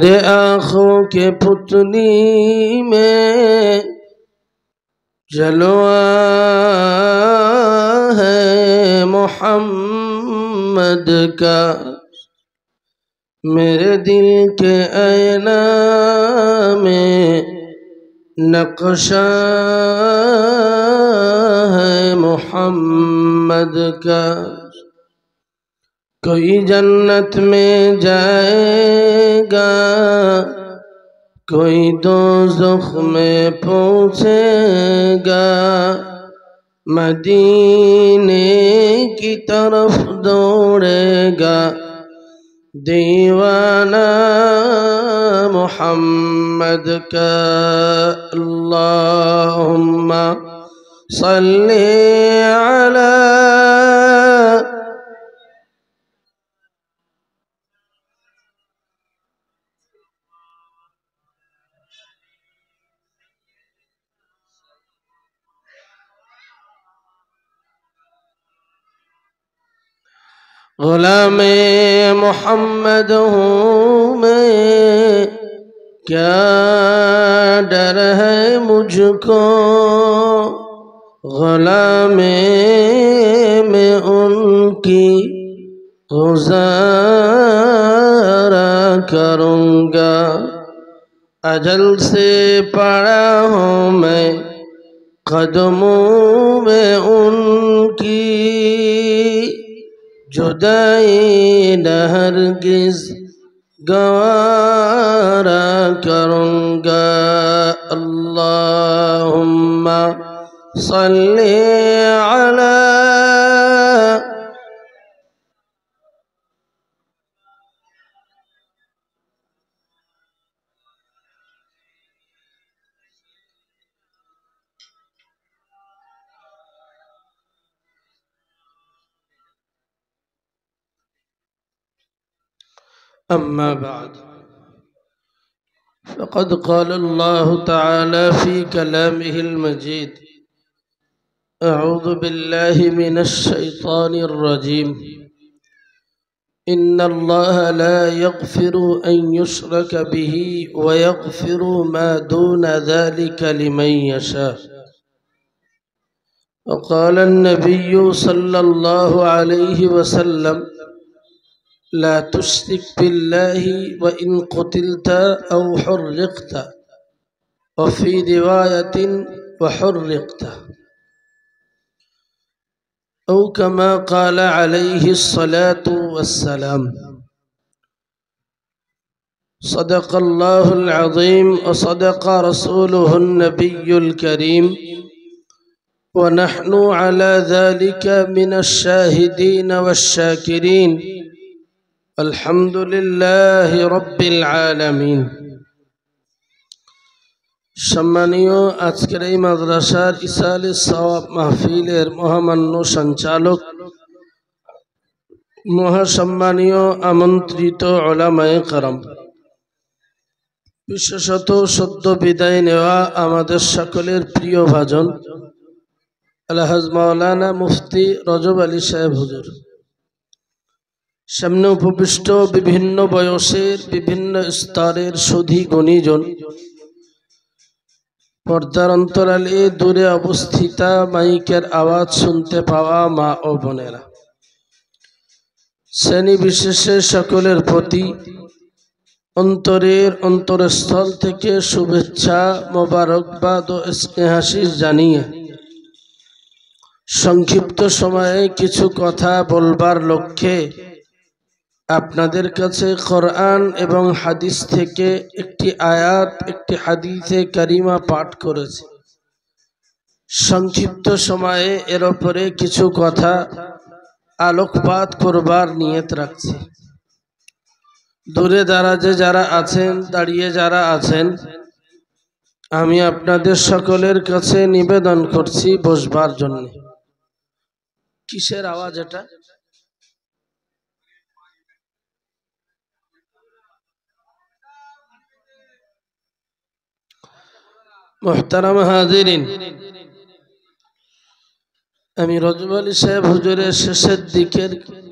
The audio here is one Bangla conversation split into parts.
میرے آنکھوں کے پتلی میں جلوہ ہے محمد کا، میرے دل کے آئینہ میں نقشہ ہے محمد کا۔ کوئی جنت میں جائے گا، کوئی دوزخ میں پہنچے گا، مدینے کی طرف دوڑے گا دیوانہ محمد کا۔ اللہم صلی علی غلام محمد ہوں میں، کیا ڈر ہے مجھ کو، غلام میں ان کی گزارا کروں گا۔ اجل سے پڑا ہوں میں قدموں میں ان کی، جدائی نہ ہرگز گوارا کروں گا۔ اللہم صلی علی أما بعد، فقد قال الله تعالى في كلامه المجيد: أعوذ بالله من الشيطان الرجيم، إن الله لا يغفر أن يشرك به ويغفر ما دون ذلك لمن يشاء. وقال النبي صلى الله عليه وسلم: لا تشرك بالله وإن قتلت أو حرقت، وفي رواية وحرقت، أو كما قال عليه الصلاة والسلام. صدق الله العظيم وصدق رسوله النبي الكريم، ونحن على ذلك من الشاهدين والشاكرين، الحمد لله رب العالمين. সম্মানীয় আজকের এই মাদ্রাসার ইসালে সওয়াব মাহফিলের মহামান্য সঞ্চালক, মহাসম্মানীয় আমন্ত্রিত উলামায়ে কেরাম, বিশেষত সদ্য বিদায় নেওয়া আমাদের সকলের প্রিয় ভাজন আলহাজ মাওলানা মুফতি রজব আলী সাহেব হুজুর, সামনে উপবিষ্ট বিভিন্ন বয়সের বিভিন্ন স্তরের সুধী গুণীজন, পর্দার অন্তরালে দূরে অবস্থিতা মাইকের আওয়াজ শুনতে পাওয়া মা ও বোনেরা, শ্রেণী বিশেষে সকলের প্রতি অন্তরের অন্তরস্থল থেকে শুভেচ্ছা, মোবারকবাদ ও স্নেহাশিস জানিয়ে সংক্ষিপ্ত সময়ে কিছু কথা বলবার লক্ষ্যে আপনাদের কাছে কোরআন এবং হাদিস থেকে একটি আয়াত, একটি হাদিসে কারিমা পাঠ করেছি। সংক্ষিপ্ত সময়ে এর উপরে কিছু কথা আলোকপাত করবার নিয়ত রাখছি। দূরে দারাজে যারা আছেন, দাঁড়িয়ে যারা আছেন, আমি আপনাদের সকলের কাছে নিবেদন করছি বসবার জন্য। কিসের আওয়াজ এটা? মুহতারাম হাজিরিন, আমি রজব আলী সাহেব হুজুরের শেষের দিকের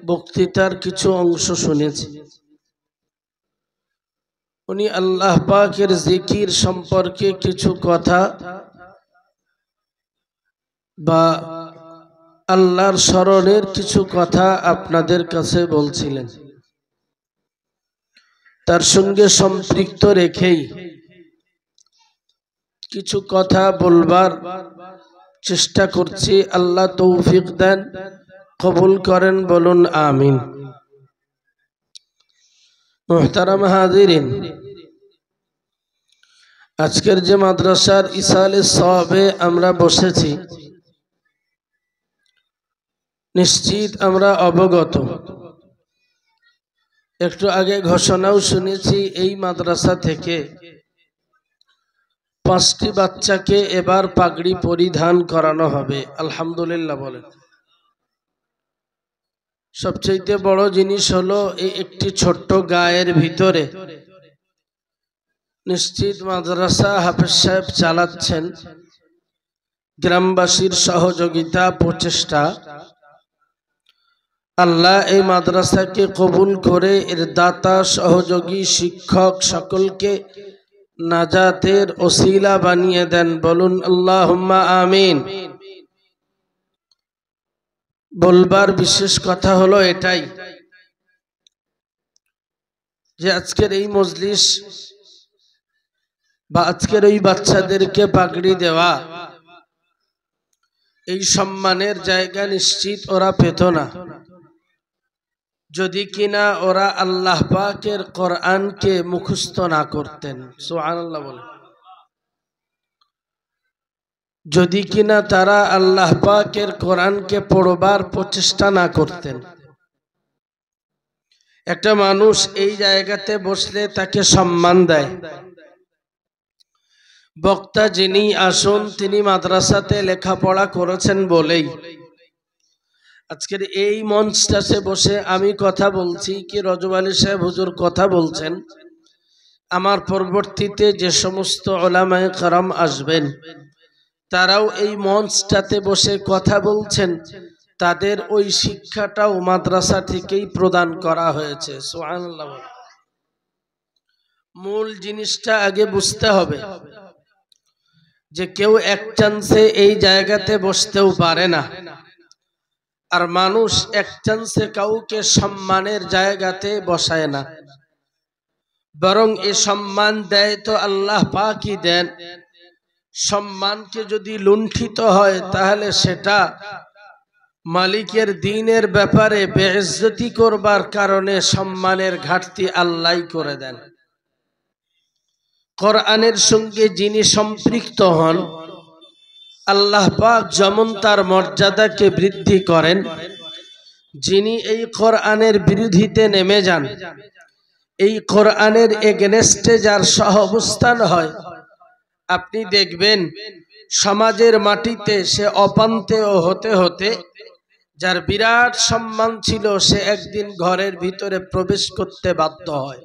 বক্তৃতার কিছু অংশ শুনেছি। উনি আল্লাহ পাকের জিকির সম্পর্কে কিছু কথা বা আল্লাহর স্মরণের কিছু কথা আপনাদের কাছে বলছিলেন। তার সঙ্গে সম্পৃক্ত রেখেই কিছু কথা বলবার চেষ্টা করছি। আল্লাহ তৌফিক দেন, কবুল করেন, বলুন আমিন। মুহতারাম হাজিরিন, আজকের যে মাদ্রাসার ইসালে সওয়াবে আমরা বসেছি, নিশ্চিত আমরা অবগত। একটু আগে ঘোষণাও শুনেছি, এই মাদ্রাসা থেকে 5টি বাচ্চাকে এবার পাগড়ি পরিধান করানো হবে। আলহামদুলিল্লাহ বলেন। সবচেয়ে বড় জিনিস হলো এই একটি ছোট্ট গায়ের ভিতরে নিশ্চিত মাদ্রাসা হাফেজ সাহেব চালাচ্ছেন, গ্রামবাসীর সহযোগিতা প্রচেষ্টা। আল্লাহ এই মাদ্রাসাকে কবুল করে এর দাতা সহযোগী শিক্ষক সকলকে নাজাতের ওসিলা বানিয়ে দেন, বলুন আল্লাহুম্মা আমিন। বলবার বিশেষ কথা হলো এটাই যে আজকের এই মজলিস বা আজকের এই বাচ্চাদেরকে পাগড়ি দেওয়া, এই সম্মানের জায়গা নিশ্চিত ওরা পেত না যদি কিনা ওরা আল্লাহ পাকের কোরআনকে মুখস্থ না করতেন। সুবহানাল্লাহ বলেন। যদি কিনা তারা আল্লাহ পাকের কোরআনকে পড়বার প্রচেষ্টা না করতেন। একটা মানুষ এই জায়গাতে বসলে তাকে সম্মান দেয়। বক্তা যিনি আসুন, তিনি মাদ্রাসাতে লেখাপড়া করেছেন বলেই আজকের এই মঞ্চটাতে বসে আমি কথা বলছি, কি রজব আলী সাহেব হুজুর কথা বলছেন। আমার পরবর্তীতে যে সমস্ত উলামায়ে কেরাম আসবেন, তারাও এই মঞ্চটাতে বসে কথা বলছেন, তাদের ওই শিক্ষাটাও মাদ্রাসা থেকেই প্রদান করা হয়েছে। সুবহানাল্লাহ। মূল জিনিসটা আগে বুঝতে হবে যে কেউ এক চান্সে এই জায়গাতে বসতেও পারে না, আর মানুষ এক চান্সে কাউকে সম্মানের জায়গাতে বসায় না, বরং এ সম্মান দেয় তো আল্লাহ পাকই দেন। সম্মানকে যদি লুণ্ঠিত হয় তাহলে সেটা মালিকের দ্বীনের ব্যাপারে বেইজ্জতি করবার কারণে সম্মানের ঘাটতি আল্লাহই করে দেন। কোরআনের সঙ্গে যিনি সম্পৃক্ত হন, আল্লাহ পাক যেমন তার মর্যাদাকে বৃদ্ধি করেন, যিনি এই কোরআনের বিরোধিতে নেমে যান, এই কোরআনের এগেনস্টে যার সহাবস্থান হয়, আপনি দেখবেন সমাজের মাটিতে সে অপান্তেয় হতে হতে যার বিরাট সম্মান ছিল, সে একদিন ঘরের ভিতরে প্রবেশ করতে বাধ্য হয়।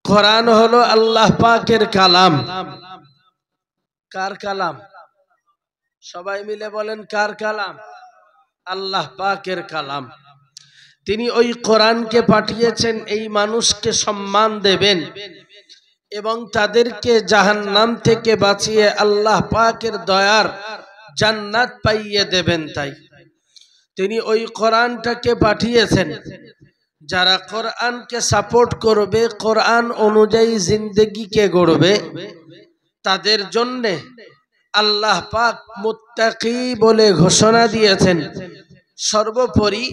কোরআন হলো আল্লাহ পাকের কালাম। কার কালাম? সবাই মিলে বলেন, কার কালাম? আল্লাহ পাকের কালাম। তিনি ওই কোরআনকে পাঠিয়েছেন এই মানুষকে সম্মান দেবেন এবং তাদেরকে জাহান্নাম থেকে বাঁচিয়ে আল্লাহ পাকের দয়ার জান্নাত পাইয়ে দেবেন। তাই তিনি ওই কোরআনটাকে পাঠিয়েছেন। যারা কোরআনকে সাপোর্ট করবে, কোরআন অনুযায়ী জিন্দেগিকে গড়বে, তাদের জন্য আল্লাহ পাক মুত্তাকি বলে ঘোষণা দিয়েছেন। সর্বোপরি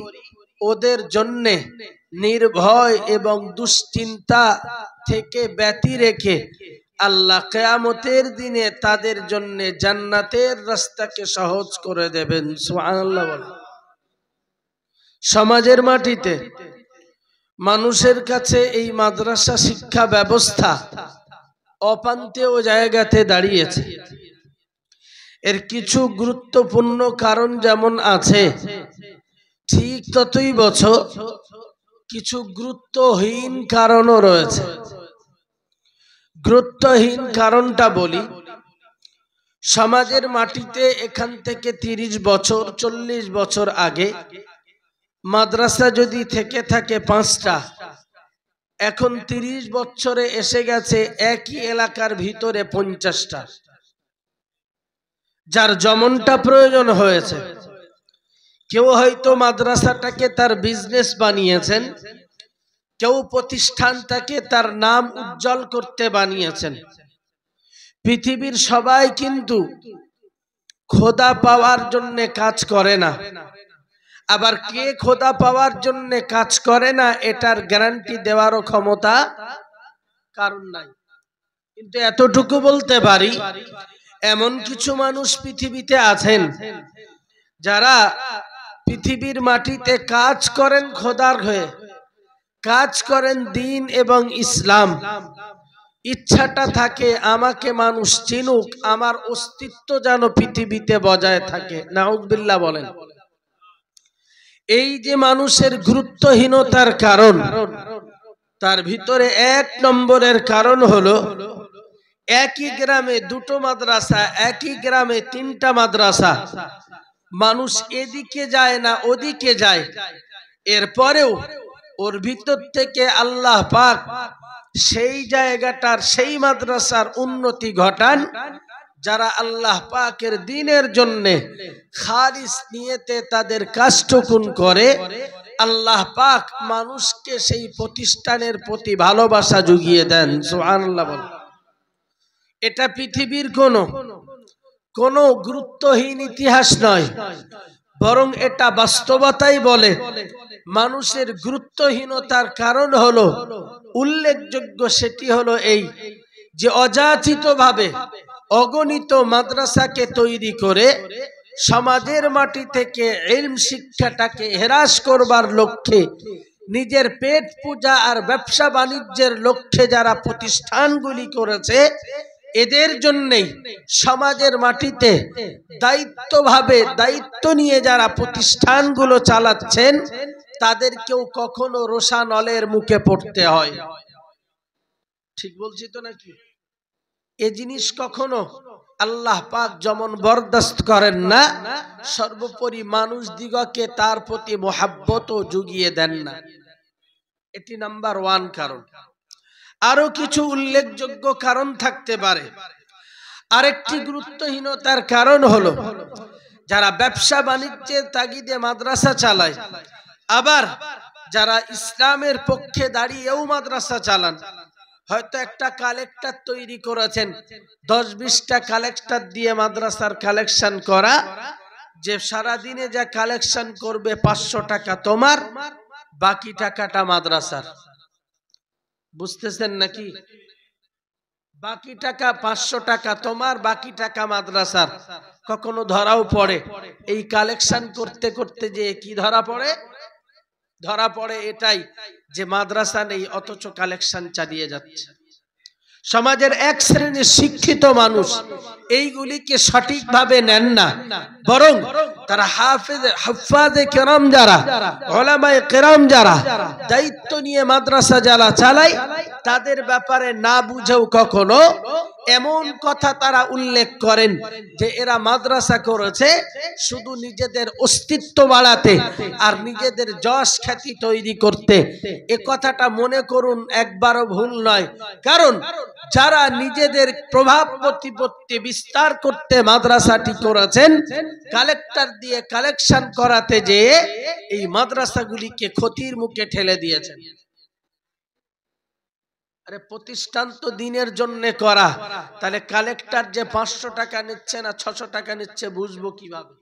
ওদের জন্য নির্ভয় এবং দুশ্চিন্তা থেকে ব্যতি রেখে আল্লাহ কিয়ামতের দিনে তাদের জন্য জান্নাতের রাস্তাকে সহজ করে দেবেন। সুবহানাল্লাহ বলেন। সমাজের মাটিতে মানুষের কাছে এই মাদ্রাসা শিক্ষা ব্যবস্থা অপান্তেয় জায়গাতে দাঁড়িয়েছে। এর কিছু গুরুত্বপূর্ণ কারণ যেমন আছে, ঠিক ততই বছর কিছু গুরুত্বহীন কারণও রয়েছে। গুরুত্বহীন কারণটা বলি, সমাজের মাটিতে এখান থেকে 30 বছর 40 বছর আগে মাদ্রাসা যদি থেকে থাকে 5টা, এখন 30 বছরে এসে গেছে একই এলাকার ভিতরে 50টা, যার যেমনটা প্রয়োজন হয়েছে। কেউ হয়তো মাদ্রাসাটাকে তার বিজনেস বানিয়েছেন, কেউ প্রতিষ্ঠানটাকে তার নাম উজ্জ্বল করতে বানিয়েছেন। পৃথিবীর সবাই কিন্তু খোদা পাওয়ার জন্য কাজ করে না, আবার কে খোদা পাওয়ার জন্য কাজ করে না এটার গ্যারান্টি দেওয়ারও ক্ষমতা কারণ নাই। কিন্তু এতটুকু বলতে পারি, এমন কিছু মানুষ পৃথিবীতে আছেন যারা পৃথিবীর মাটিতে কাজ করেন খোদার হয়ে, কাজ করেন দ্বীন এবং ইসলাম। ইচ্ছাটা থাকে আমাকে মানুষ চিনুক, আমার অস্তিত্ব যেন পৃথিবীতে বজায় থাকে। নাউযুবিল্লাহ বলেন। এই যে মানুষের গুরুত্বহীনতার কারণ, তার ভিতরে 1 নম্বরের কারণ হলো একই গ্রামে 2টো মাদ্রাসা, একই গ্রামে 3টা মাদ্রাসা, মানুষ এদিকে যায় না ওদিকে যায়, এরপরেও ওর ভিতর থেকে আল্লাহ পাক সেই জায়গাটার সেই মাদ্রাসার উন্নতি ঘটান যারা আল্লাহ পাকের দ্বীনের জন্য খালিস নিয়তে তাদের কাজটুকুন করে। আল্লাহ পাক মানুষকে সেই প্রতিষ্ঠানের প্রতি ভালোবাসা জুগিয়ে দেন। সুবহানাল্লাহ বলেন। এটা পৃথিবীর কোনো গুরুত্বহীন ইতিহাস নয়, বরং এটা বাস্তবতাই বলে। মানুষের গুরুত্বহীনতার কারণ হলো উল্লেখযোগ্য, সেটি হলো এই যে অযাচিতভাবে অগণিত মাদ্রাসাকে তৈরি করে সমাজের মাটি থেকে ইলম শিক্ষাটাকে হ্রাস করবার লক্ষ্যে, নিজের পেট পূজা আর ব্যবসা বাণিজ্যের লক্ষ্যে যারা প্রতিষ্ঠানগুলি করেছে, এদের জন্যই সমাজের মাটিতে দায়িত্ব নিয়ে যারা প্রতিষ্ঠানগুলো চালাচ্ছেন, তাদেরকেও কখনো রোষানলের মুখে পড়তে হয়। ঠিক বলছি তো নাকি? এই জিনিস কখনো আল্লাহ পাক যেমন বরদাস্ত করেন না, সর্বোপরি মানুষ দিগকে তার প্রতি মোহাব্বত জুগিয়ে দেন না। এটি নাম্বার 1 কারণ। আরো কিছু উল্লেখযোগ্য কারণ থাকতে পারে। আরেকটি গুরুত্বহীনতার কারণ হলো যারা ব্যবসা বাণিজ্যের তাগিদে মাদ্রাসা চালায়, আবার যারা ইসলামের পক্ষে দাঁড়িয়েও মাদ্রাসা চালান। হয়তো একটা কালেক্টর তৈরি করেছেন, 10-20টা কালেক্টর দিয়ে মাদ্রাসার কালেকশন করা, যে সারাদিনে যা কালেকশন করবে 500 টাকা তোমার, বাকি টাকাটা মাদ্রাসার। বুঝতেছেন নাকি? বাকি টাকা 500 টাকা তোমার, বাকি টাকা মাদ্রাসার। কখনো ধরাও পড়ে এই কালেকশন করতে করতে, যে কি ধরা পড়ে এটাই যে মাদ্রাসা নেই অথচ কালেকশন চালিয়ে যাচ্ছে। সমাজের এক শ্রেণীর শিক্ষিত মানুষ এইগুলিকে সঠিকভাবে নেন না, বরং তারা হাফাজে কেরাম যারা, উলামায়ে কেরাম যারা দায়িত্ব নিয়ে মাদ্রাসা যারা চালায়, তাদের ব্যাপারে না বুঝেও কখনো এমন কথা তারা উল্লেখ করেন যে এরা মাদ্রাসা করেছে শুধু নিজেদের অস্তিত্ব বাড়াতে আর নিজেদের যশ খ্যাতি তৈরি করতে। এ কথাটা মনে করুন একবারও ভুল নয়, কারণ যারা নিজেদের প্রভাব প্রতিপত্তি বিস্তার করতে মাদ্রাসাটি করেছেন, কালেক্টর দিয়ে কালেকশন করাতে যেয়ে এই মাদ্রাসাগুলিকে ক্ষতির মুখে ঠেলে দিয়েছেন। আরে প্রতিষ্ঠান তো দ্বীনের জন্য করা, তাহলে কালেক্টর যে 500 টাকা নিচ্ছে না 600 টাকা নিচ্ছে বুঝবো কিভাবে?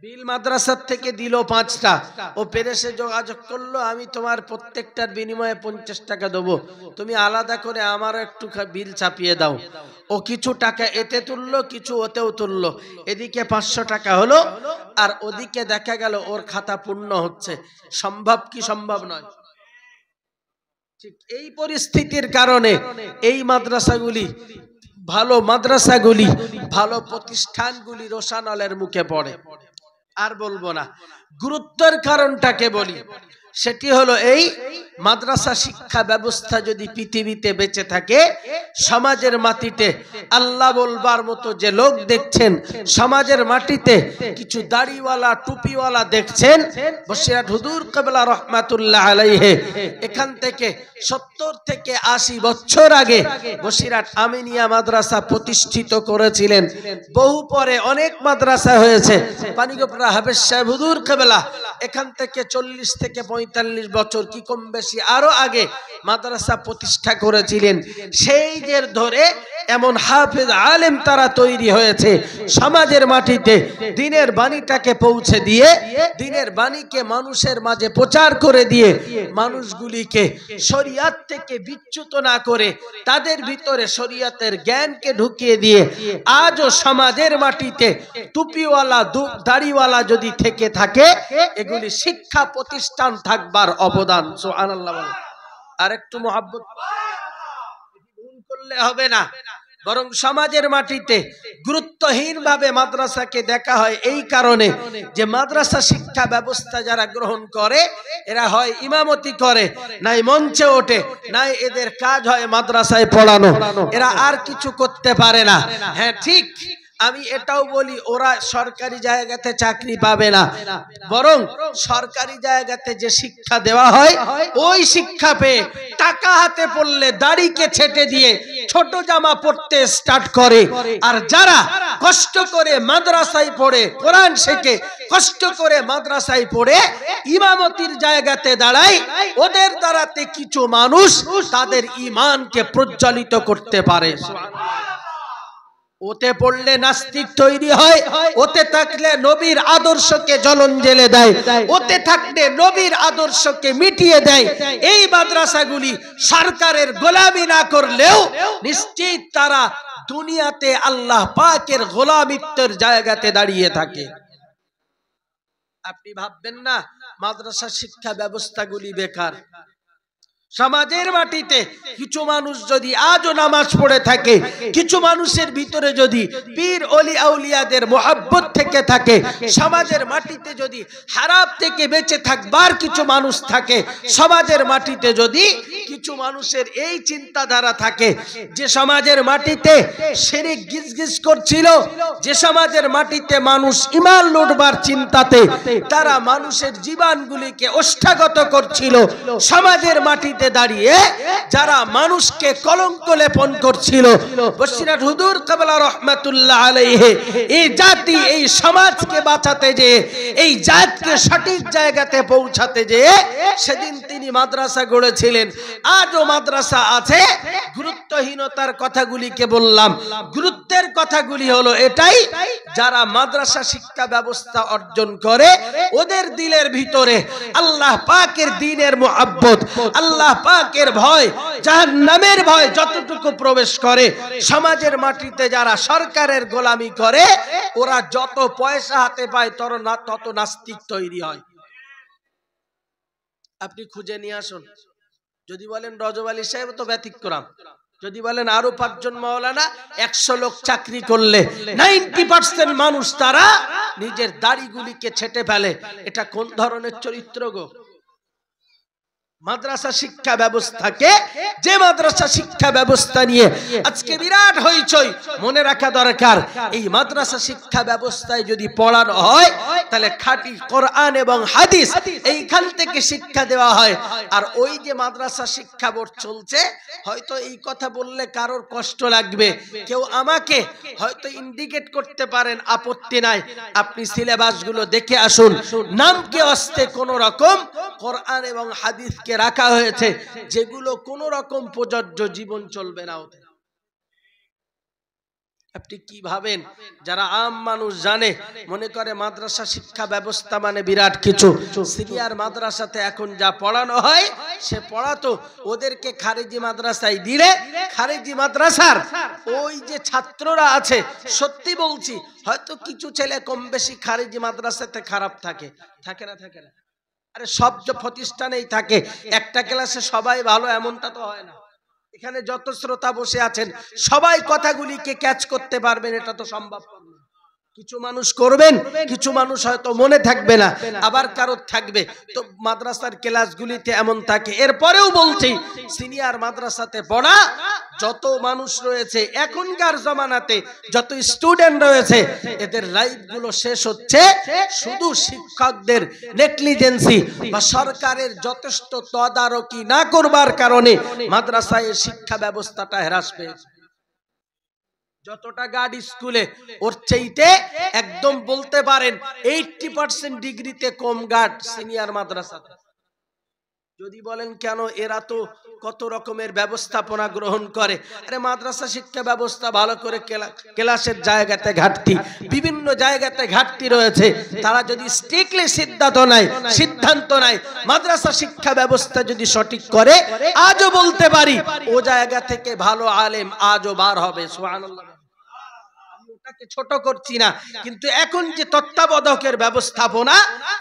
বিল মাদ্রাসার থেকে দিল 5টা, ও পেরেসে যোগাযোগ করলো, আমি তোমার প্রত্যেকটার বিনিময়ে 50 টাকা দেবো, তুমি আলাদা করে আমারও একটু বিল চাপিয়ে দাও। ও কিছু টাকা এতে তুললো, কিছু ওতেও তুললো, এদিকে 500 টাকা হলো, আর ওদিকে দেখা গেল ওর খাতা পূর্ণ হচ্ছে। সম্ভব কি সম্ভব নয়? ঠিক এই পরিস্থিতির কারণে এই মাদ্রাসাগুলি, ভালো প্রতিষ্ঠানগুলি রোষানলের মুখে পড়ে। আর বলবো না, গুরুত্বের কারণটাকে বলি। সেটি হলো এই মাদ্রাসা শিক্ষা ব্যবস্থা যদি পৃথিবীতে বেঁচে থাকে, সমাজের মাটিতে আল্লাহ বলবার মতো যে লোক দেখছেন, সমাজের মাটিতে কিছু দাড়িওয়ালা টুপিওয়ালা দেখছেন, বসিরহাট হুজুর কিবলা রাহমাতুল্লাহ আলাইহি এখান থেকে 70 থেকে 80 বছর আগে বসিরহাট আমিনিয়া মাদ্রাসা প্রতিষ্ঠিত করেছিলেন। বহু পরে অনেক মাদ্রাসা হয়েছে। পানিগোপড়া হাফেজ সাহেব হুজুর কিবলা এখান থেকে 40 থেকে 45 বছর কি কম বেশি আরো আগে মাদ্রাসা প্রতিষ্ঠা করেছিলেন। সেই যে ধরে এমন হাফেজ আলেম তারা তৈরি হয়েছে সমাজের মাটিতে দ্বীনের বাণীটাকে পৌঁছে দিয়ে, দ্বীনের বাণীকে মানুষের মাঝে প্রচার করে দিয়ে, মানুষগুলিকে শরিয়াত থেকে বিচ্যুত না করে তাদের ভিতরে শরিয়াতের জ্ঞানকে ঢুকিয়ে দিয়ে আজও সমাজের মাটিতে টুপিওয়ালা দাড়িওয়ালা যদি থেকে থাকে, এগুলি শিক্ষা প্রতিষ্ঠান থাকবার অবদান। সুবহানাল্লাহ। আর একটু মহব্বত ভুল করলে হবে না, বরং সমাজের মাটিতে গুরুত্বহীন ভাবে মাদ্রাসাকে দেখা হয় এই কারণে যে মাদ্রাসা শিক্ষা ব্যবস্থা যারা গ্রহণ করে এরা হয় ইমামতি করে, নাই মঞ্চে ওঠে, নাই এদের কাজ হয় মাদ্রাসায় পড়ানো, এরা আর কিছু করতে পারে না। হ্যাঁ ঠিক, আমি এটাও বলি ওরা সরকারি জায়গাতে চাকরি পাবে না, বরং সরকারি জায়গাতে যে শিক্ষা দেওয়া হয় ওই শিক্ষা পেয়ে টাকা হাতে পড়লে দাড়িকে ছেটে দিয়ে ছোট জামা পরতে স্টার্ট করে। আর যারা কষ্ট করে মাদ্রাসায় পড়ে কোরআন শেখে, কষ্ট করে মাদ্রাসায় পড়ে ইমামতির জায়গাতে দাঁড়ায়, ওদের দ্বারাতে কিছু মানুষ তাদের ঈমানকে প্রজ্বলিত করতে পারে। ওতে পড়লে নাস্তিক তৈরি হয়, ওতে থাকলে নবীর আদর্শকে জ্বলন জ্বেলে দেয়, ওতে থাকলে নবীর আদর্শকে মিটিয়ে দেয়। এই মাদ্রাসাগুলি সরকারের গোলামি না করলেও নিশ্চিত তারা দুনিয়াতে আল্লাহ পাকের গোলামিত্বের জায়গাতে দাঁড়িয়ে থাকে। আপনি ভাববেন না মাদ্রাসা শিক্ষা ব্যবস্থাগুলি বেকার। সমাজের মাটিতে কিছু মানুষ যদি আজও নামাজ পড়ে থাকে, কিছু মানুষের ভিতরে যদি পীর ওলি আউলিয়াদের মোহাব্বত থেকে থাকে, সমাজের মাটিতে যদি হারাম থেকে বেঁচে থাকবার কিছু মানুষ থাকে, সমাজের মাটিতে যদি কিছু মানুষের এই চিন্তাধারা থাকে যে সমাজের মাটিতে শিরক গিজগিজ করছিল, যে সমাজের মাটিতে মানুষ ঈমান লুটবার চিন্তাতে তারা মানুষের জীবনগুলিকে ওষ্ঠাগত করছিল, সমাজের মাটিতে দাঁড়িয়ে যারা মানুষকে কলঙ্ক লেপন করছিল, বসিরহাট হুজুর কিবলা রাহমাতুল্লাহ আলাইহি এই জাতি এই সমাজকে বাঁচাতে যে, এই জাতকে সঠিক জায়গাতে পৌঁছাতে যে সেদিন তিনি মাদ্রাসা গড়েছিলেন। আজও মাদ্রাসা আছে। গুরুত্বহীনতার কথাগুলিকে বললাম, গুরুত্বের কথাগুলি হলো এটাই, যারা মাদ্রাসা শিক্ষা ব্যবস্থা অর্জন করে ওদের দিলের ভিতরে আল্লাহ পাকের দ্বীনের মুহাব্বত, আল্লাহ পাকের ভয়, জাহান্নামের ভয় যতটুকু প্রবেশ করে, সমাজের মাটিতে যারা সরকারের গোলামি করে ওরা যত পয়সা হাতে পায় তত নাস্তিক তৈরি হয়। আপনি খুঁজে নিয়ে আসুন। যদি বলেন রজব আলী সাহেব তো ব্যতিক্রম, যদি বলেন আরো 5 জন মাওলানা, 100 লোক চাকরি করলে 90% মানুষ তারা নিজের দাড়িগুলিকে ছেটে ফেলে। এটা কোন ধরনের চরিত্র গো? মাদ্রাসা শিক্ষা ব্যবস্থাকে, যে মাদ্রাসা শিক্ষা ব্যবস্থা নিয়ে আজকে বিরাট হইচই, মনে রাখা দরকার এই মাদ্রাসা শিক্ষা ব্যবস্থায় যদি পড়ানো হয় তাহলে খাঁটি কোরআন এবং হাদিস এইখান থেকে শিক্ষা দেওয়া হয়। আর ওই যে মাদ্রাসা শিক্ষা বোর্ড চলছে, হয়তো এই কথা বললে কারোর কষ্ট লাগবে, কেউ আমাকে হয়তো ইন্ডিকেট করতে পারেন, আপত্তি নাই, আপনি সিলেবাসগুলো দেখে আসুন। নামকে অস্তে কোন রকম কোরআন এবং হাদিস রাখা হয়েছে যেগুলো কোন রকম প্রযোজ্য জীবন চলবে না ওদের। আপনি কি ভাবেন যারা আম মানুষ জানে, মনে করে মাদ্রাসা শিক্ষা ব্যবস্থা মানে বিরাট কিছু। সিনিয়র মাদ্রাসাতে এখন যা পড়ানো হয় সে পড়াতো ওদেরকে খারেজি মাদ্রাসায় দিলে, খারেজি মাদ্রাসার ওই যে ছাত্ররা আছে, সত্যি বলছি হয়তো কিছু ছেলে কম বেশি খারেজি মাদ্রাসাতে খারাপ থাকে, থাকে না? থাকে না? আরে সব প্রতিষ্ঠানেই থাকে, একটা ক্লাসে সবাই ভালো এমনটা তো হয় না। এখানে যত শ্রোতা বসে আছেন সবাই কথাগুলিকে ক্যাচ করতে পারবেন এটা তো সম্ভব না। কিছু মানুষ করবেন, কিছু মানুষ হয়তো মনে থাকবে না, আবার কারো থাকবে। তো মাদ্রাসার ক্লাসগুলিতে এমন থাকে। এরপরেও বলছি, সিনিয়র মাদ্রাসাতে পড়া যত মানুষ রয়েছে এখনকার জমানাতে, যত স্টুডেন্ট রয়েছে, এদের লাইফগুলো শেষ হচ্ছে শুধু শিক্ষকদের নেগলিজেন্সি বা সরকারের যথেষ্ট তদারকি না করবার কারণে মাদ্রাসায় শিক্ষা ব্যবস্থাটা হ্রাস পেয়েছে। যতটা গার্ড স্কুলে, ওর চাইতে একদম বলতে পারেন 80% ডিগ্রিতে কম গার্ড সিনিয়র মাদ্রাসাতে। যদি বলেন কেন, এরা তো কত রকমের ব্যবস্থাপনা গ্রহণ করে। আরে মাদ্রাসা শিক্ষা ব্যবস্থা ভালো করে, ক্লাসের জায়গাতে ঘাটতি, বিভিন্ন জায়গাতে ঘাটতি রয়েছে। তারা যদি স্ট্রিক্টলি সিদ্ধান্ত নেয় মাদ্রাসা শিক্ষা ব্যবস্থা যদি সঠিক করে, আজও বলতে পারি ও জায়গা থেকে ভালো আলেম আজও বার হবে। সুবহানাল্লাহ। ছোট করছি না, কিন্তু এখন যে তত্ত্বাবধায়কের ব্যবস্থাপনা,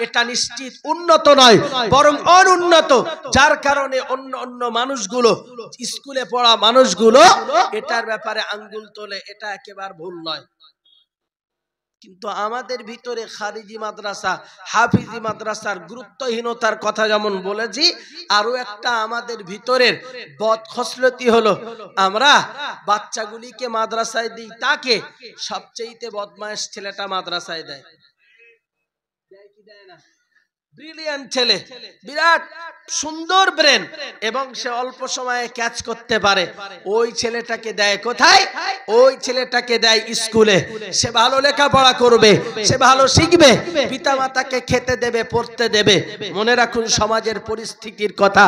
এটা নিশ্চিত উন্নত নয়, বরং অনুন্নত। যার কারণে অন্য মানুষগুলো, স্কুলে পড়া মানুষগুলো এটার ব্যাপারে আঙ্গুল তোলে। এটা একেবারে ভুল নয়। কিন্তু আমাদের ভিতরে খারিজি মাদ্রাসা, হাফিজি মাদ্রাসার গুরুত্বহীনতার কথা যেমন বলেছি, আরো একটা আমাদের ভিতরের বদখসলতি হলো, আমরা বাচ্চাগুলিকে মাদ্রাসায় দিই, তাকে সবচেয়ে বদমাইশ ছেলেটা মাদ্রাসায় দেয়। ব্রিলিয়ান্ট ছেলে, বিরাট সুন্দর ব্রেন, এবং সে অল্প সময়ে ক্যাচ করতে পারে, ওই ছেলেটাকে দেয় কোথায়? ওই ছেলেটাকে দেয় স্কুলে। সে ভালো লেখাপড়া করবে, সে ভালো শিখবে, পিতামাতাকে খেতে দেবে, পড়তে দেবে। মনে রাখুন সমাজের পরিস্থিতির কথা।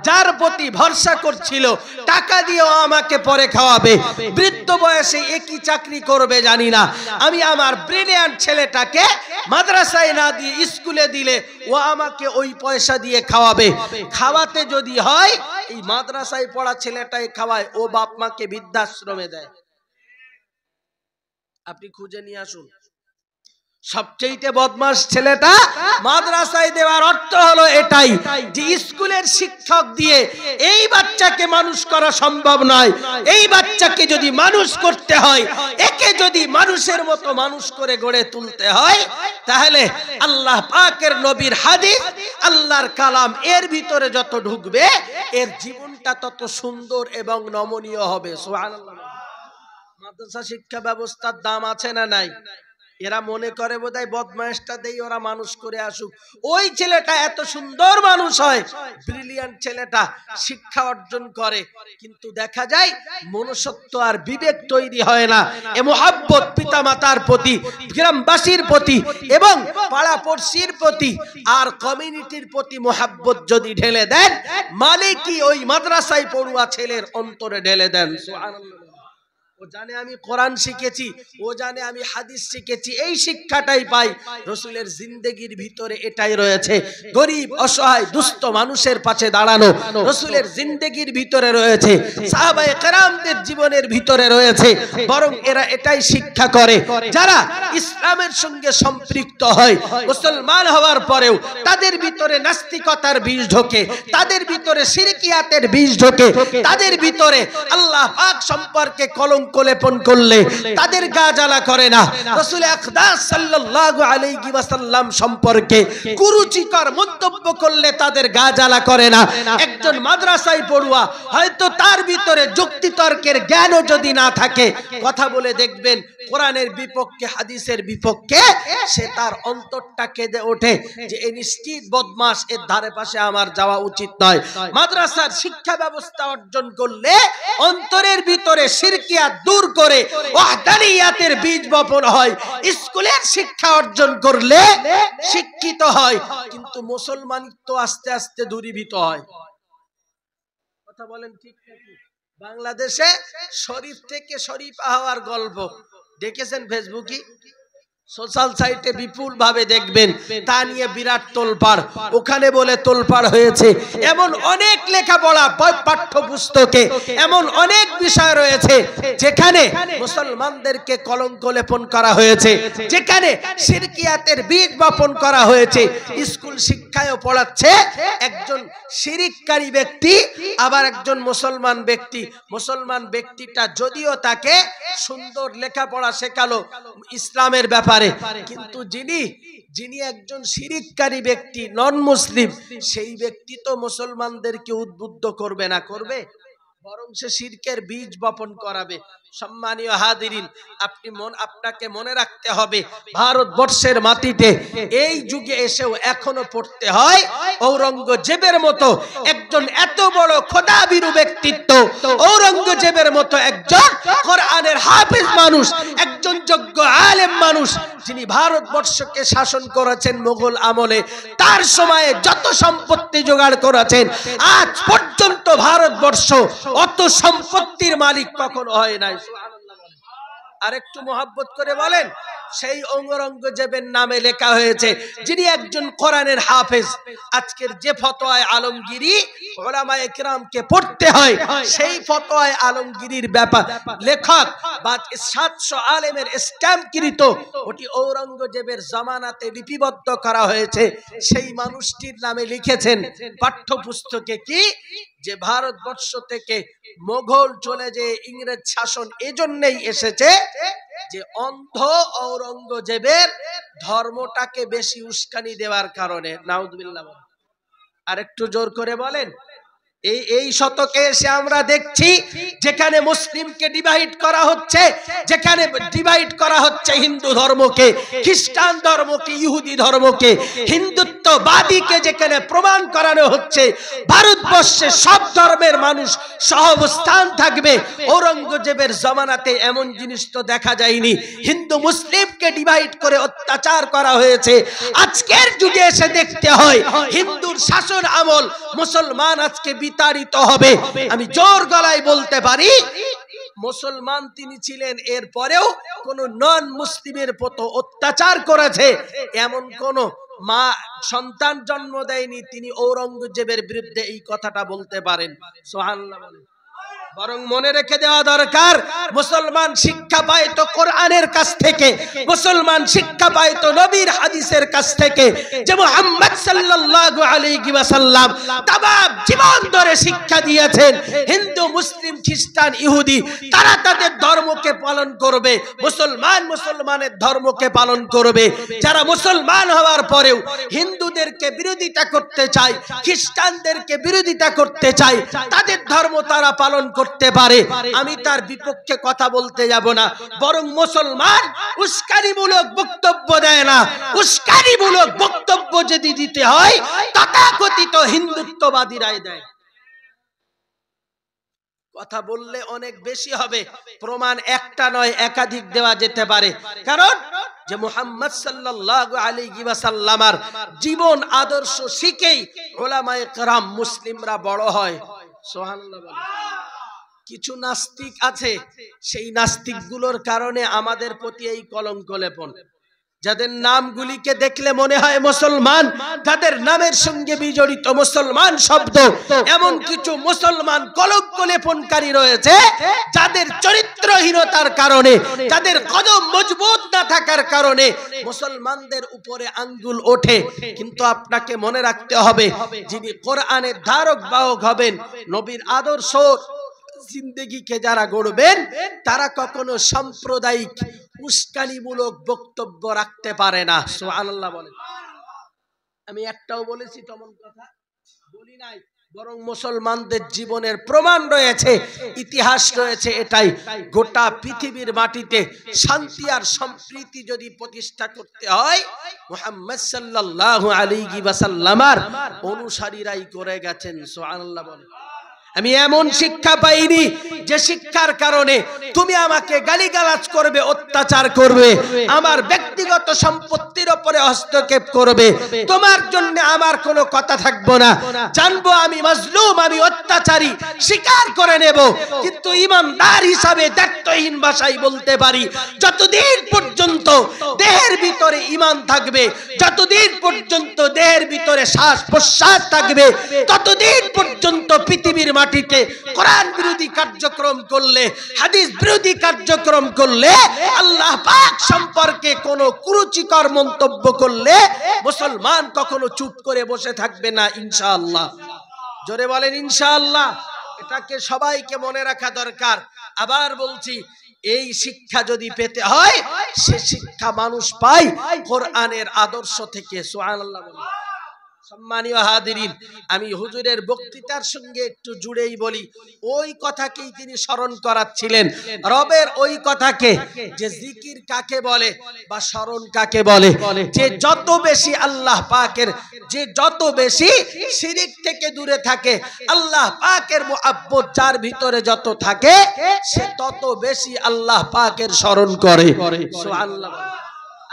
যার প্রতি ভরসা করছিল টাকা দিয়েও আমাকে পরে খাওয়াবে, বৃদ্ধ বয়সে একই চাকরি করবে জানি না, আমি আমার ব্রিলিয়ান্ট ছেলেটাকে মাদ্রাসায় না দিয়ে স্কুলে দিলে ও আমাকে ওই পয়সা দিয়ে খাওয়াবে। খাওয়াতে যদি হয়, এই মাদ্রাসায় পড়া ছেলেটাই খাওয়ায়, ও বাপ মাকে বৃদ্ধাশ্রমে দেয়। আপনি খুঁজে নিয়ে আসুন। সবচেয়ে বদমাশ ছেলেটা মাদ্রাসায় দেওয়ার অর্থ হলো এটাই যে স্কুলের শিক্ষক দিয়ে এই বাচ্চাকে মানুষ করা সম্ভব নয়। এই বাচ্চাকে যদি মানুষ করতে হয়, একে যদি মানুষের মতো মানুষ করে গড়ে তুলতে হয়, তাহলে আল্লাহ পাকের নবীর হাদিস, আল্লাহর কালাম এর ভিতরে যত ঢুকবে, এর জীবনটা তত সুন্দর এবং নমনীয় হবে। সুবহানাল্লাহ। মাদ্রাসা শিক্ষা ব্যবস্থার দাম আছে না নাই? এরা মনে করে বোধহয় বদমাইশটা দেই, ওরা মানুষ করে আসুক। ওই ছেলেটা এত সুন্দর মানুষ হয়, ব্রিলিয়ান্ট ছেলেটা শিক্ষা অর্জন করে, কিন্তু দেখা যায় মনুষ্যত্ব আর বিবেক তৈরি হয় না। এ মুহাব্বত পিতামাতার প্রতি, গ্রামবাসীর প্রতি এবং পাড়াপড়শির প্রতি আর কমিউনিটির প্রতি মুহাব্বত যদি ঢেলে দেন, মালিকই ওই মাদ্রাসায় পড়ুয়া ছেলের অন্তরে ঢেলে দেন। সুবহানাল্লাহ। ও জানে আমি কোরআন শিখেছি, ও জানে আমি হাদিস শিখেছি, এই শিক্ষাটাই পাই। রাসূলের জিন্দেগির ভিতরে এটাই রয়েছে। গরিব, অসহায়, দুস্থ মানুষের পাশে দাঁড়ানো রাসূলের জিন্দেগির ভিতরে রয়েছে, সাহাবায়ে কেরামদের জীবনের ভিতরে রয়েছে। বরং এরা এটাই শিক্ষা করে, যারা ইসলামের সঙ্গে সম্পৃক্ত হয়, মুসলমান হওয়ার পরেও তাদের ভিতরে নাস্তিকতার বীজ ঢোকে, তাদের ভিতরে শিরকিয়াতের বীজ ঢোকে, তাদের ভিতরে আল্লাহ পাক সম্পর্কে কলঙ্ক লেপন করলে তাদের গা জ্বালা করে না। রাসূল আকদাস সাল্লাল্লাহু আলাইহি ওয়াসাল্লাম সম্পর্কে কুরুচিকর মন্তব্য করলে তাদের গা জ্বালা করে না। একজন মাদ্রাসায় পড়ুয়া হয়তো তার ভিতরে যুক্তি তর্কের জ্ঞানও যদি না থাকে, কথা বলে দেখবেন কোরআনের বিপক্ষে, হাদিসের বিপক্ষে, সে তার অন্তরটা কেঁদে ওঠে যে এই নিশ্চিত বদমাশ, এর ধারে পাশে আমার যাওয়া উচিত নয়। মাদ্রাসার শিক্ষা ব্যবস্থা অর্জন করলে অন্তরের ভিতরে শিরকিয়াত দূর করে ওয়াহদানিয়াতের বীজ বপন হয়। স্কুলের শিক্ষা অর্জন করলে শিক্ষিত হয়, কিন্তু মুসলমানিত্ব আস্তে আস্তে দূরীভূত হয়। কথা বলেন ঠিক নাকি? বাংলাদেশে শরীফ থেকে শরীফা হওয়ার গল্প দেখেছেন ফেসবুকে, সোশ্যাল সাইটে বিপুল ভাবে দেখবেন, তা নিয়ে বিরাট তোলপাড়। ওখানে বলে তোলপাড় হয়েছে, এমন অনেক লেখাপড়া পাঠ্যপুস্তকে এমন অনেক বিষয় রয়েছে যেখানে মুসলমানদেরকে কলঙ্ক লেপন করা হয়েছে, যেখানে শিরকিয়াতের বীজ বপন করা হয়েছে। স্কুল শিক্ষায়ও পড়াচ্ছে একজন শিরিককারী ব্যক্তি, আবার একজন মুসলমান ব্যক্তি। মুসলমান ব্যক্তিটা যদিও তাকে সুন্দর লেখাপড়া শেখালো ইসলামের ব্যাপারে, কিন্তু যিনি একজন শিরিককারী ব্যক্তি, নন মুসলিম, সেই ব্যক্তি তো মুসলমানদেরকে উদ্বুদ্ধ করবে না, করবে? বরং সে শিরকের বীজ বপন করাবে। সম্মানীয় হাদিরিন, আপনাকে মনে রাখতে হবে, ভারতবর্ষের মাটিতে এই যুগে এসেও এখনো পড়তে হয় ঔরঙ্গজেবের মতো একজন এত বড় খোদাভীরু ব্যক্তিত্ব, ঔরঙ্গজেবের মতো একজন কোরআনের হাফেজ মানুষ, একজন যোগ্য আলেম মানুষ, যিনি ভারতবর্ষকে শাসন করেছেন মুঘল আমলে। তার সময়ে যত সম্পত্তি জোগাড় করেছেন, আজ পর্যন্ত ভারতবর্ষ অত সম্পত্তির মালিক কখনো হয় নাই। আর একটু মোহাব্বত করে বলেন, সেই ঔরঙ্গজেবের নামে লেখা হয়েছে, যিনি একজন কোরআনের হাফেজ। আজকের যে ফতোয়ায়ে আলমগীরি উলামায়ে কিরামকে পড়তে হয়, সেই ফতোয়ায়ে আলমগীরির ব্যাপার লেখক বা 700 আলেমের স্ট্যাম্পকৃত, ওটি ঔরঙ্গজেবের জামানাতে লিপিবদ্ধ করা হয়েছে। সেই মানুষটির নামে লিখেছেন পাঠ্যপুস্তকে কি, যে ভারতবর্ষ থেকে মোগল চলে যে ইংরেজ শাসন এজন্যই এসেছে যে অন্ধ ঔরঙ্গজেবের ধর্মটাকে বেশি উস্কানি দেওয়ার কারণে। নাউযুবিল্লাহ। আর একটু জোর করে বলেন। এই শতকে এসে আমরা দেখছি যেখানে মুসলিমকে ডিভাইড করা হচ্ছে, যেখানে ডিভাইড করা হচ্ছে হিন্দু ধর্মকে, খ্রিস্টান ধর্মকে, ইহুদি ধর্মকে, হিন্দুত্ববাদীকে যেখানে প্রমাণ করানো হচ্ছে ভারতবর্ষে সব ধর্মের মানুষ সহাবস্থান থাকবে। ঔরঙ্গজেবের জমানাতে এমন জিনিস তো দেখা যায়নি। হিন্দু মুসলিমকে ডিভাইড করে অত্যাচার করা হয়েছে। আজকের যুগে এসে দেখতে হয় হিন্দুর শাসন আমল, মুসলমান আজকে বিতাড়িত হবে। আমি জোর গলায় বলতে পারি, মুসলমান তিনি ছিলেন, এরপরেও কোন নন মুসলিমের প্রতি অত্যাচার করেছে এমন কোন মা সন্তান জন্ম দেয়নি তিনি ঔরঙ্গজেবের বিরুদ্ধে এই কথাটা বলতে পারেন। সুবহানাল্লাহ। বরং মনে রেখে দেওয়া দরকার, মুসলমান শিক্ষা পায় তো কোরআনের কাছ থেকে, মুসলমান শিক্ষা পায় তো নবীর হাদিসের কাছ থেকে, যে মুহাম্মদ সাল্লাল্লাহু আলাইহি ওয়াসাল্লাম তামাম জীবন ধরে শিক্ষা দিয়েছেন। হিন্দু, মুসলিম, খ্রিস্টান, ইহুদি তারা তাদের ধর্মকে পালন করবে, মুসলমান মুসলমানের ধর্মকে পালন করবে। যারা মুসলমান হওয়ার পরেও হিন্দুদেরকে বিরোধিতা করতে চায়, খ্রিস্টানদেরকে বিরোধিতা করতে চায়, তাদের ধর্ম তারা পালন করতে পারে, আমি তার বিপক্ষে কথা বলতে যাব না। বরং মুসলমান উস্কানিমূলক বক্তব্য দেয় না, উস্কানিমূলক বক্তব্য যদি দিতে হয় তথাকথিত হিন্দুত্ববাদীরাই দেয়। কথা বললে অনেক বেশি হবে, প্রমাণ একটা নয় একাধিক দেওয়া যেতে পারে। কারণ যে মুহাম্মদ সাল্লাল্লাহু আলাইহি ওয়াসাল্লামের জীবন আদর্শ শিখেই উলামায়ে কেরাম মুসলিমরা বড় হয়। সুবহানাল্লাহ। কিছু নাস্তিক আছে, সেই নাস্তিকগুলোর কারণে আমাদের প্রতি এই কলঙ্ক লেপন। যাদের নামগুলিকে দেখলে মনে হয় মুসলমান, যাদের নামের সঙ্গে বিজড়িত মুসলমান শব্দ, এমন কিছু মুসলমান কলঙ্ক লেপনকারী রয়েছে যাদের চরিত্রহীনতার কারণে, যাদের কদম মজবুত না থাকার কারণে মুসলমানদের উপরে আঙ্গুল ওঠে। কিন্তু আপনাকে মনে রাখতে হবে, যিনি কোরআনের ধারক বাহক হবেন, নবীর আদর্শ জিন্দেগিকে যারা গড়বেন, তারা কখনো সাম্প্রদায়িক উস্কানিমূলক বক্তব্য রাখতে পারে না। সুবহানাল্লাহ বলেন। আমি একটাও বলেছি তেমন কথা বলি নাই, বরং মুসলমানদের জীবনের প্রমাণ রয়েছে, ইতিহাস রয়েছে। এটাই গোটা পৃথিবীর মাটিতে শান্তি আর সম্প্রীতি যদি প্রতিষ্ঠা করতে হয়, মুহাম্মদ সাল্লাল্লাহু আলাইহি ওয়াসাল্লামের অনুসারীরাই করে গেছেন। সুবহানাল্লাহ বলেন। আমি এমন শিক্ষা পাইনি যে শিক্ষার কারণে তুমি আমাকে গালিগালাজ করবে, অত্যাচার করবে, আমার ব্যক্তিগত সম্পত্তির উপরে হস্তক্ষেপ করবে, তোমার জন্য আমার কোনো কথা থাকবে না। জানবো আমি মাজলুম, আমি অত্যাচারী, স্বীকার করে নেব। কিন্তু ইমানদার হিসাবে দায়িত্বহীন ভাষায় বলতে পারি, যতদিন পর্যন্ত দেহের ভিতরে ঈমান থাকবে, যতদিন পর্যন্ত দেহের ভিতরে শ্বাস প্রশ্বাস থাকবে, ততদিন পর্যন্ত পৃথিবীর মাটিতে কোরআন বিরোধী কার্যক্রম করলে, হাদিস বিরোধী কার্যক্রম করলে, আল্লাহ পাক সম্পর্কে কোনো কুরুচিকর মন্তব্য করলে মুসলমান কখনো চুপ করে বসে থাকবে না ইনশাআল্লাহ। জোরে বলেন ইনশাআল্লাহ। এটাকে সবাইকে মনে রাখা দরকার। আবার বলছি, এই শিক্ষা যদি পেতে হয়, সে শিক্ষা মানুষ পায় কোরআনের আদর্শ থেকে। সুবহানাল্লাহ। সম্মানীয় হাজিরিন, আমি হুজুরের বক্তৃতার সঙ্গে একটু জুড়েই বলি, ওই কথাকেই তিনি স্মরণ করাচ্ছিলেন, রবের ওই কথাকে, যে জিকির কাকে বলে বা স্মরণ কাকে বলে, যে যত বেশি আল্লাহ পাকের, যে যত বেশি শিরিক থেকে দূরে থাকে, আল্লাহ পাকের মুহাব্বত যার ভিতরে যত থাকে, সে তত বেশি আল্লাহ পাকের স্মরণ করে। সুবহানাল্লাহ।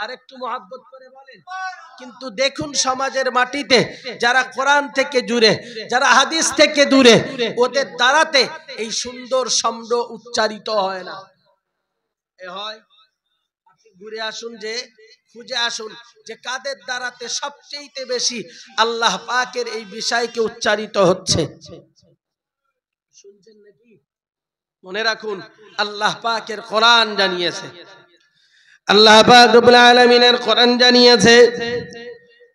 আরেকটু মুহাব্বত করে বলেন। কিন্তু দেখুন সমাজের মাটিতে যারা কোরআন থেকে দূরে, যারা হাদিস থেকে দূরে, ওদের দ্বারাতে এই সুন্দর শব্দ উচ্চারিত হয় না। হয় আপনি ঘুরে আসুন, যে খুঁজে আসুন যে কাদের দ্বারাতে সবচেয়ে বেশি আল্লাহ পাকের এই বিষয়কে উচ্চারিত হচ্ছে। শুনছেন নাকি? মনে রাখুন, আল্লাহ পাকের কোরআন জানিয়েছে, আল্লাহ পাক রব্বুল আলামিনের কোরআন জানিয়েছে,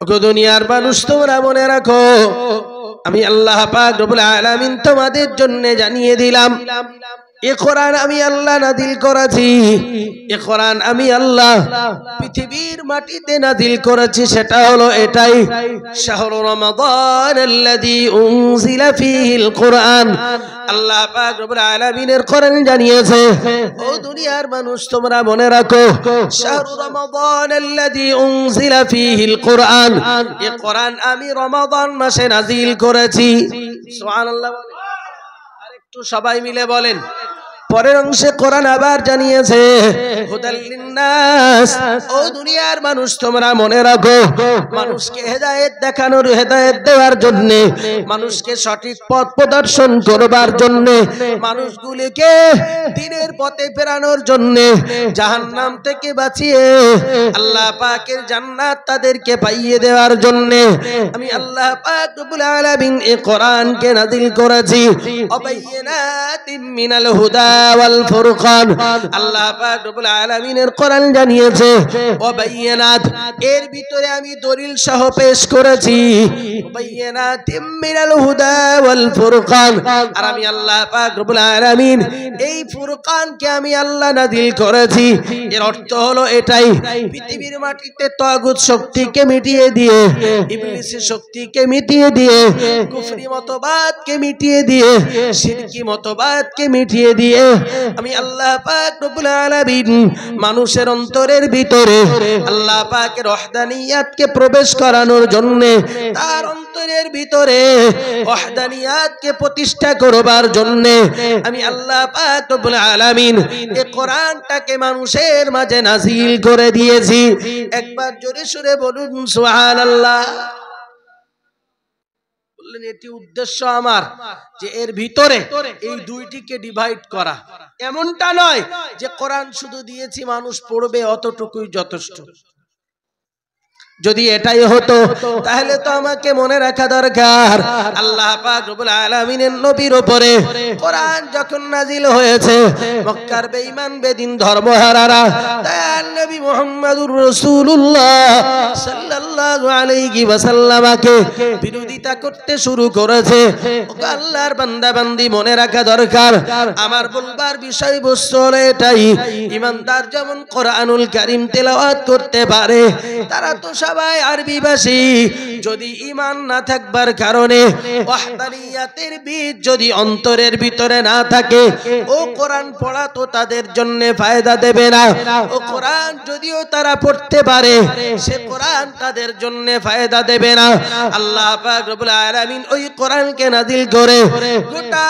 ওগো দুনিয়ার মানুষ তোমরা মনে রাখো, আমি আল্লাহ পাক রব্বুল আলামিন তোমাদের জন্য জানিয়ে দিলাম, এ কোরআন আমি আল্লাহ নাযিল করেছি, এ কোরআন আমি আল্লাহ পৃথিবীর মাটিতে নাযিল করেছি। সেটা হলো এটাই, শাহরু রমাদান আল্লাযী উনজিলা ফীহিল কোরআন। আল্লাহ পাক রব্বুল আলামিনের কোরআন জানিয়েছে, ও দুনিয়ার মানুষ তোমরা মনে রাখো, শাহরু রমাদান আল্লাযী উনজিলা ফীহিল কোরআন, এ কোরআন আমি রমাদান মাসে নাযিল করেছি। সুবহানাল্লাহ। আরেকটু সবাই মিলে বলেন। পরের অংশে কোরআন আবার জানিয়েছে, হুদাল লিন্নাস, ও দুনিয়ার মানুষ তোমরা মনে রাখো, মানুষকে হেদায়েত দেখানোর, হেদায়েত দেওয়ার জন্য, মানুষকে সঠিক পথ প্রদর্শন করবার জন্য, মানুষগুলিকে দ্বীনের পথে ফেরানোর জন্য, জাহান্নাম থেকে বাঁচিয়ে আল্লাহ পাকের জান্নাত তাদেরকে পাইয়ে দেওয়ার জন্য আমি আল্লাহ পাক রব্বুল আলামিন এই কোরআনকে নাযিল করেছি। অবাইয়িনাতিম মিনাল হুদা ওয়াল ফুরকান। আল্লাহ পাক রব্বুল আলামিনের কোরআন জানিয়েছে, ওয়াবাইয়িনাত, এর ভিতরে আমি দলিল সহ পেশ করেছি, ওয়াবাইয়িনাতিম মিনাল হুদা ওয়াল ফুরকান। আর আমি আল্লাহ পাক রব্বুল আলামিন এই ফুরকানকে আমি আল্লাহ নাযিল করেছি। এর অর্থ হলো এটাই, পৃথিবীর মাটিতে তাগুত শক্তিকে মিটিয়ে দিয়ে, ইবলিসের শক্তিকে মিটিয়ে দিয়ে, কুফরি মতবাদকে মিটিয়ে দিয়ে, শিরকি মতবাদকে মিটিয়ে দিয়ে আমি আল্লাহ পাক রব্বুল আলামিন মানুষের অন্তরের ভিতরে আল্লাহ পাকের ওয়াহদানিয়াতকে প্রবেশ করানোর জন্য, তার অন্তরের ভিতরে ওয়াহদানিয়াতকে প্রতিষ্ঠা করবার জন্য আমি আল্লাহ পাক রব্বুল আলামিন এই কোরআনটাকে মানুষের মাঝে নাযিল করে দিয়েছি। একবার জোরে সুরে বলুন সুবহানাল্লাহ। এটি উদ্দেশ্য আমার, যে এর ভিতরে এই দুইটিকে ডিভাইড করা। এমনটা নয় যে কোরআন শুধু দিয়েছি মানুষ পড়বে অতটুকুই যথেষ্ট। যদি এটাই হতো তাহলে তো আমাকে মনে রাখা দরকার, আল্লাহ পাক রব্বুল আলামিনের নবীর উপরে কোরআন যখন নাজিল হয়েছে, মক্কার বেঈমান বেদিন ধর্মহারারা দয়াল নবী মুহাম্মদুর রাসূলুল্লাহ সাল্লাল্লাহু আলাইহি ওয়াসাল্লামকে বিরোধিতা করতে শুরু করেছে। আল্লাহর বান্দা বান্দি মনে রাখা দরকার, আমার বলবার বিষয়বস্তু হলো এটাই, ঈমানদার যেমন কোরআনুল কারীম তেলাওয়াত করতে পারে, তারা তো সবাই আরবি ভাষী, যদি ঈমান না থাকবার কারণে ওয়াহদানিয়াতের বীজ যদি অন্তরের ভিতরে না থাকে, ও কোরআন পড়া তো তাদের জন্য ফায়দা দেবে না। ও কোরআন যদিও তারা পড়তে পারে, সে কোরআন তাদের জন্য ফায়দা দেবে না। আল্লাহ পাক রব্বুল আলামিন ওই কোরআনকে নাযিল করে গোটা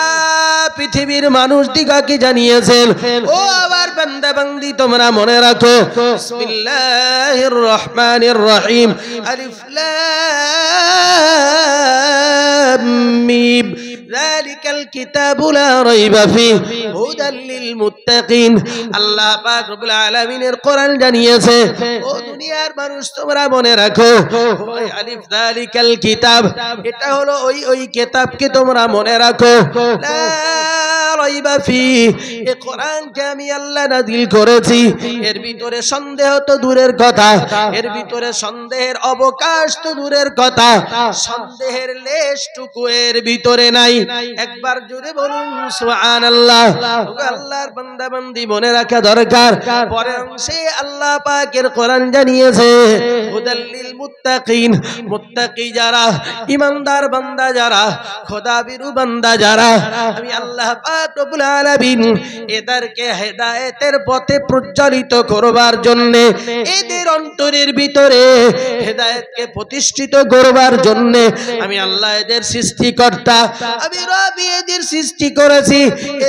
পৃথিবীর মানুষ দিগকে জানিয়েছেন, ও আমার বান্দা বান্দি তোমরা মনে রাখো, বিসমিল্লাহির রহমানির রহিম, আলিফ লাম মিম, যালিকাল কিতাবু লা রাইবা ফীহি হুদাল লিল মুত্তাকিন। আল্লাহ পাক রব্বুল আলামিনের কোরআন জানিয়েছে, ও দুনিয়ার মানুষ তোমরা মনে রাখো, ওই আলিফ যালিকাল কিতাব, এটা হলো ওই কিতাবকে তোমরা মনে রাখো, লা রাইবা ফীহি, এই কোরআনকে আমি আল্লাহ নাযিল করেছি, এর ভিতরে সন্দেহ তো দূরের কথা, এর ভিতরে সন্দেহের অবকাশ তো দূরের কথা, সন্দেহের লেশটুকু এর ভিতরে নাই। একবার জোরে বলুন সুবহানাল্লাহ। আল্লাহর বান্দা বান্দি মনে রাখা দরকার, পরের অংশে আল্লাহ পাকের কোরআন জানিয়েছে হুদাল লিল মুত্তাকিন, মুত্তাকি যারা, ঈমানদার বান্দা যারা, খোদাবিরু বান্দা যারা, আমি আল্লাহ পাক রব্বুল আলামিন এদেরকে হেদায়েতের পথে প্রজ্বলিত করবার জন্য, এদের অন্তরের ভিতরে হেদায়েতকে প্রতিষ্ঠিত করবার জন্য আমি আল্লাহ এদের সৃষ্টিকর্তা, আমি রবি এদের সৃষ্টি করেছি।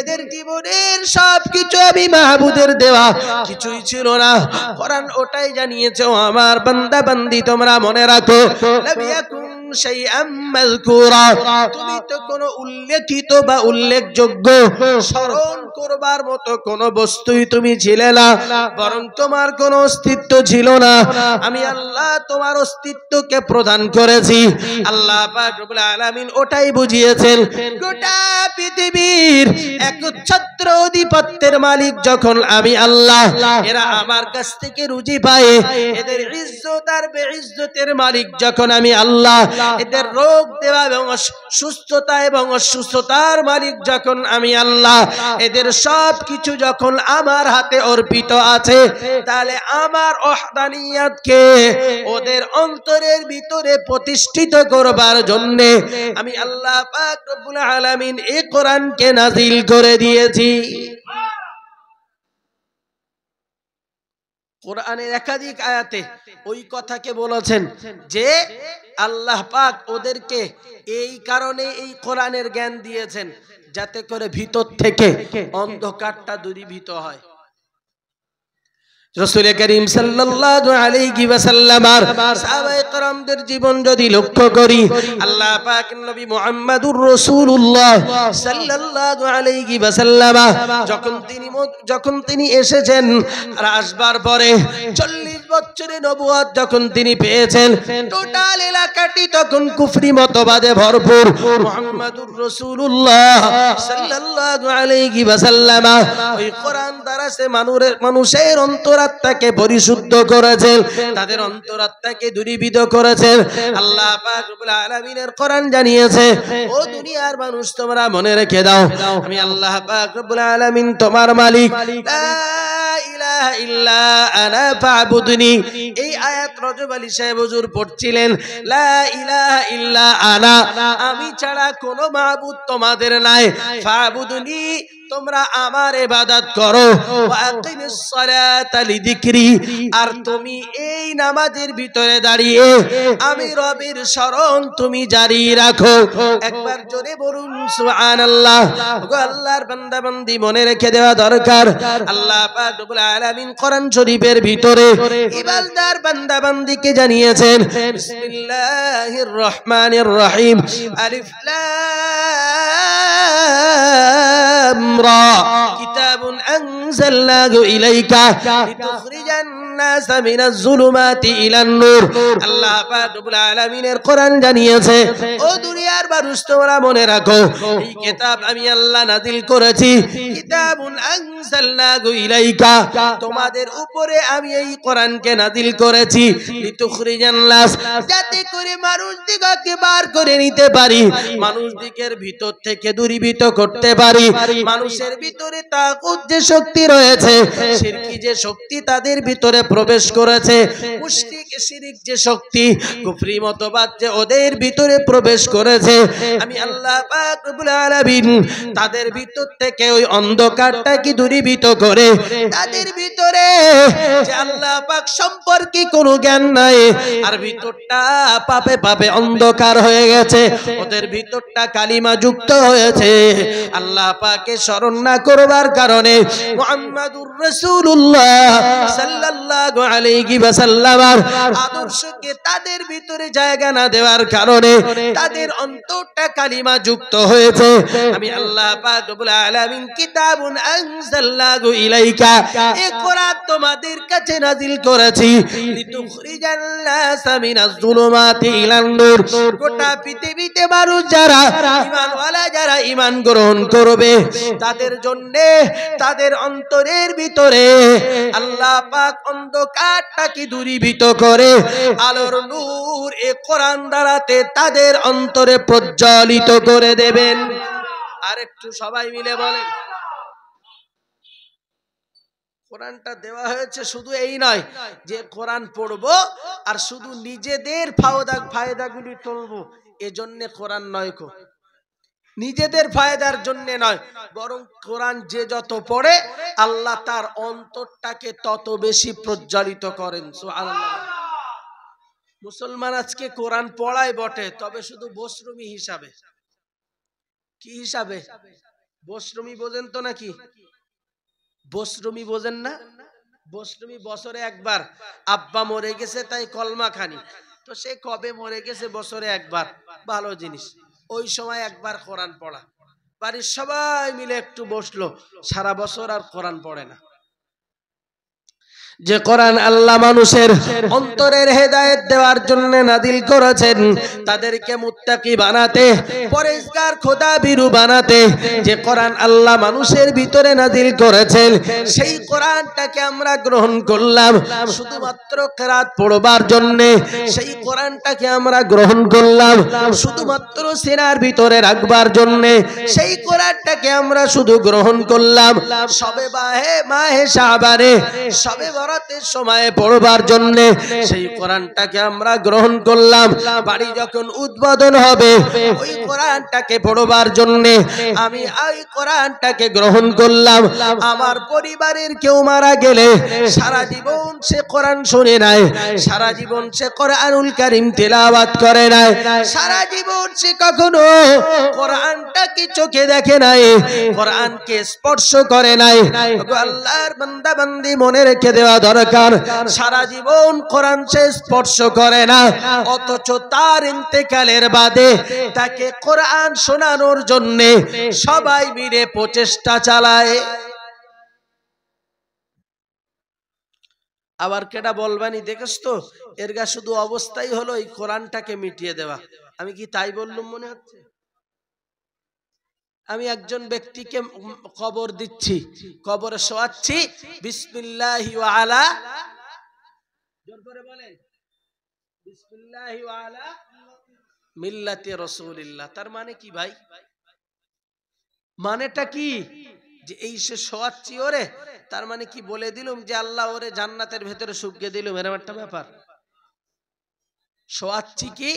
এদের জীবনের সবকিছু আমি মাহবুদের দেওয়া, কিছুই ছিল না। কোরআন ওটাই জানিয়েছে, আমার বান্দা বান্দি তোমরা মনে রাখো, লাম ইয়াকুন শাইআম মাযকুরা, তুমি তো কোনো উল্লেখিত বা উল্লেখযোগ্য স্মরণ করবার মতো কোনো বস্তুই তুমি ছিলে না, বরং তোমার কোনো অস্তিত্ব ছিল না। আমি আল্লাহ তোমার অস্তিত্বকে প্রদান করেছি। আল্লাহ পাক রব্বুল আলামিন ওটাই বুঝিয়েছেন, গোটা পৃথিবীর একচ্ছত্র আধিপত্যের মালিক যখন আমি আল্লাহ, এরা আমার কাছ থেকে রুজি পায়। এদের ইজ্জত আর বেইজ্জতের মালিক যখন আমি আল্লাহ, এদের রোগ দেওয়া এবং সুস্থতা এবং অসুস্থতার মালিক যখন আমি আল্লাহ, এদের সব কিছু যখন আমার হাতে অর্পিত আছে, তাহলে আমার ওয়াহদানিয়াতকে ওদের অন্তরের ভিতরে প্রতিষ্ঠিত করবার জন্য আমি আল্লাহ পাক রব্বুল আলামিন এই কোরআনকে নাযিল করে দিয়েছি। কোরআনের একাধিক আয়াতে ওই কথাকে বলেছেন যে আল্লাহ পাক ওদেরকে এই কারণে এই কোরআনের জ্ঞান দিয়েছেন, যাতে করে ভিতর থেকে অন্ধকারটা দূরীভূত হয়। রাসূল করিম সাল্লাল্লাহু আলাইহি ওয়াসাল্লাম আর সাহাবায়ে কেরামদের জীবন যদি লক্ষ্য করি, আল্লাহ পাক নবী মুহাম্মদুর রাসূলুল্লাহ সাল্লাল্লাহু আলাইহি ওয়াসাল্লাম যখন তিনি এসেছেন, আর আসবার পরে 40 বছরের নবুয়ত যখন তিনি পেয়েছেন, টোটাল এলাকাটি তখন কুফরি মতবাদে ভরপুর। মুহাম্মদুর রাসূলুল্লাহ সাল্লাল্লাহু আলাইহি ওয়াসাল্লাম ওই কোরআন দ্বারা সে মানুষের অন্তরাত্মাকে পরিশুদ্ধ করেছেন, তাদের অন্তরাত্মাকে দূরীভূত করেছেন। আল্লাহ পাক রব্বুল আলামিনের কোরআন জানিয়েছে, ও দুনিয়ার মানুষ তোমরা মনে রেখে দাও, আমি আল্লাহ পাক রব্বুল আলামিন তোমার মালিক, লা ইলাহা ইল্লা আনা ফাবুদনি। এই আয়াত রজব আলী সাহেব হুজুর পড়ছিলেন, লা ইলাহা ইল্লা আনা, আমি ছাড়া কোনো মাবুদ তোমাদের নাই, ফাবুদনি, তোমরা আমার ইবাদত করো, ওয়াকিমিস সালাতা লিযিকরি, আর তুমি এই নামাজের ভিতরে দাঁড়িয়ে আমি রবের স্মরণ তুমি জারি রাখো। একবার জোরে বলুন সুবহানাল্লাহ। ওগো আল্লাহর বান্দা বান্দি মনে রেখে দেওয়া দরকার, আল্লাহ পাক রব্বুল আলামিন কোরআন শরীফের ভিতরে ইবাদতদার বান্দা বান্দিকে জানিয়েছেন, বিসমিল্লাহির রহমানির রহিম, আলিফ লাম রা, কিতাবুন আনজালনাহু ইলাইকা লিতুখরিজান নাস মিনাজ যুলুমাতি ইলান নূর। আল্লাহ পাক রব্বুল আলামিনের কোরআন জানিয়েছে, ও দুনিয়ার মানুষ তোমরা মনে রাখো, এই কিতাব আমি আল্লাহ নাযিল করেছি, কিতাবুন আনজালনাহু ইলাইকা, তোমাদের উপরে আমি এই কোরআনকে নাযিল করেছি, লিতুখরিজান নাস, যাতে করে মানুষ দিগকে বার করে নিতে পারি, মানুষ দিকের ভিতর থেকে দূরীভূত করতে পারি, মানুষের ভিতরে তাগুত যে শক্তি রয়েছে, শিরকি যে শক্তি তাদের ভিতরে প্রবেশ করেছে, মুশরিক শিরিক যে শক্তি, কুফরি মতবাদ যে ওদের ভিতরে প্রবেশ করেছে, আমি আল্লাহ পাক রব্বুল আলামিন তাদের ভিতর থেকে ওই অন্ধকারটাকে দূরীভূত করে তাদের ভিতরে যে আল্লাহ পাক সম্পর্কে কোনো জ্ঞান নাই, আর ভিতরটা পাপে পাপে অন্ধকার হয়ে গেছে, ওদের ভিতরটা কালিমা যুক্ত হয়েছে। আল্লাহ পাকে স্মরণ না করবার কারণে, মুহাম্মাদুর রাসূলুল্লাহ সাল্লাল্লাহু আলাইহি ওয়াসাল্লামের আদর্শকে তাদের ভিতরে জায়গা না দেওয়ার কারণে তাদের অন্তরটা কালিমা যুক্ত হয়েছে। আমি আল্লাহ পাক রব্বুল আলামিন কিতাবুন আনজালনাহু ইলাইকা, এই কোরআন তোমাদের কাছে নাযিল করেছি, লিতুখরিজান নাসা মিনাজ যুলুমাতি ইলান নূর, গোটা পৃথিবীতে মানুষ যারা ঈমানওয়ালা, যারা ঈমান গ্রহণ করবে, তাদের জন্য তাদের অন্তরের ভিতরে আল্লাহ পাক অন্ধকারটাকে দূরীভূত করে আলোর নূর এই কোরআন দ্বারাতে তাদের অন্তরে প্রজ্বলিত করে দেবেন। আর একটু সবাই মিলে বলেন। কোরআনটা দেওয়া হয়েছে শুধু এই নয় যে কোরআন পড়বো আর শুধু নিজেদের ফায়দাগুলি তুলবো, এজন্য কোরআন নয়, নিজেদের ফায়দার জন্য নয়, বরং কোরআন যে যত পড়ে আল্লাহ তার অন্তরটাকে তত বেশি প্রজ্বলিত করেন। সুবহানাল্লাহ। মুসলমান আজকে কোরআন পড়ায় বটে, তবে শুধু বসরুমি হিসাবে। কি হিসাবে? বসরুমি বোঝেন তো নাকি? বসরুমি বোঝেন না? বসরুমি বছরে একবার, আব্বা মরে গেছে তাই কলমা খানি, তো সে কবে মরে গেছে? বছরে একবার, ভালো জিনিস, ওই সময় একবার কোরআন পড়া, বাড়ির সবাই মিলে একটু বসলো, সারা বছর আর কোরআন পড়ে না। যে কোরআন আল্লাহ মানুষের অন্তরের হেদায়েত দেওয়ার জন্য নাযিল করেছেন, তাদেরকে মুত্তাকি বানাতে, পরেজগার খোদাভীরু বানাতে, যে কোরআন আল্লাহ মানুষের ভিতরে নাযিল করেছেন, সেই কোরআনটাকে আমরা গ্রহণ করলাম শুধুমাত্র কিরাত পড়বার জন্য, সেই কোরআনটাকে আমরা গ্রহণ করলাম শুধুমাত্র সিনার ভিতরে রাখবার জন্য, সেই কোরআনটাকে আমরা শুধু গ্রহণ করলাম সবে মাহে শাবানে, সবে বরাতের সময়ে পড়বার জন্য, সেই কোরআনটাকে আমরা গ্রহণ করলাম বাড়ি যখন উদ্বোধন হবে ওই কোরআনটাকে পড়বার জন্য। আমি ওই কোরআনটাকে গ্রহণ করলাম আমার পরিবারের কেউ মারা গেলে সারা জীবন সে কোরআন শুনে নাই, সারা জীবন সে কোরআনুল কারীম তেলাওয়াত করে নাই, সারা জীবন সে কখনো কোরআনটাকে চোখে দেখে নাই, কোরআনকে স্পর্শ করে নাই। আল্লাহর বান্দা বান্দি মনে রেখে দেওয়া দরকার, সারা জীবন কোরআন সে স্পর্শ করে না, অথচ তার ইন্তেকালের বাদে তাকে কোরআন শোনানোর জন্য সবাই মিলে প্রচেষ্টা চালায়। আবার কেটা বলবানি দেখেছ তো, এর গা শুধু অবস্থাই হলো এই কোরআনটাকে মিটিয়ে দেওয়া। আমি কি তাই বললাম মনে হচ্ছে? আমি একজন ব্যক্তিকে কবর দিচ্ছি, কবরে শোয়াচ্ছি, বিসমিল্লাহি ওয়া আলা, জোর করে বলেন, বিসমিল্লাহি ওয়া আলা মিল্লাতি রাসূলিল্লাহ। তার মানে কি ভাই? মানেটা কি? যে এই সে শোয়াচ্ছি ওরে, তার মানে কি বলে দিলুম যে আল্লাহ ওরে জান্নাতের ভেতরে সুখকে দিলুম, এরকম একটা ব্যাপার? শোয়াচ্ছি কি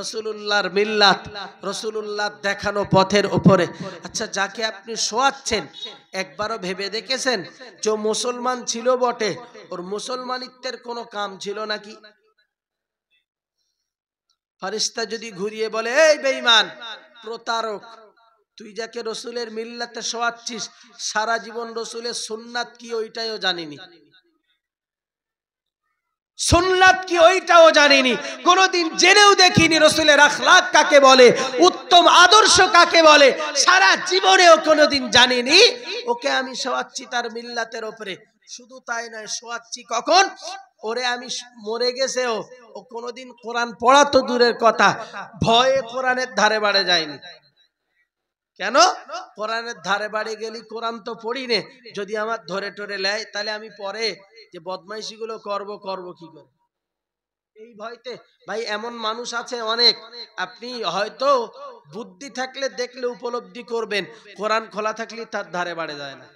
রাসূলুল্লাহর মিল্লাত, রাসূলুল্লাহ দেখানো পথের উপরে। আচ্ছা, যাকে আপনি শোয়াচ্ছেন একবারও ভেবে দেখেছেন যে মুসলমান ছিল বটে, ওর মুসলমানিত্বের কোনো কাম ছিল নাকি? ফেরেশতা যদি ঘুরিয়ে বলে, এই বেঈমান, প্রতারক, তুই যাকে রসুলের মিল্লাতে শোয়াচ্ছিস সারা জীবন রসুলের সুন্নাত কি ওইটাও জানিনি, সুন্নাত কি ওইটাও জানিনি, কোনদিন জেনেও দেখিনি রসুলের আখলাক কাকে বলে, উত্তম আদর্শ কাকে বলে, সারা জীবনেও কোনদিন জানিনি, ওকে আমি শোয়াচ্ছি তার মিল্লাতের উপরে। শুধু তাই নয়, শোয়াচ্ছি কখন? ওরে আমি মরে গেছে, ও কোনদিন কোরআন পড়া তো দূরের কথা, ভয়ে কোরআনের ধারে বাড়ে যায়নি। কেন? কোরআনের ধারে বাড়ি গেলি কোরআন তো পড়ি নে, যদি আমার ধরে টরে লেয় তাহলে আমি পরে যে বদমাইশি গুলো করব কি করে, এই ভয়তে। ভাই এমন মানুষ আছে অনেক, আপনি হয়তো বুদ্ধি থাকলে দেখলে উপলব্ধি করবেন, কোরআন খোলা থাকলে তার ধারে বাড়ে যায় না।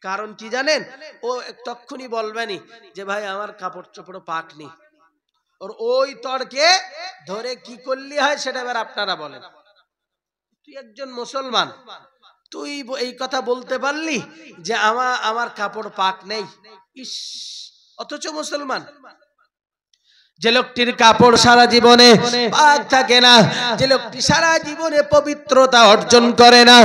কারণ কি জানেন, ও তক্ষুনি বলবেনি যে ভাই আমার কাপড় চোপড় পাক নেই। ওর ওই তর্কে ধরে কি করলি হয় সেটা এবার আপনারা বলেন। তুই একজন মুসলমান, তুই এই কথা বলতে পারলি যে আমার কাপড় পাক নেই, ইস, অথচ মুসলমান। যে লোকটির কাপড় সারা জীবনে পাক থাকে না, যে লোকটি সারা জীবনে পবিত্রতা অর্জন করে না,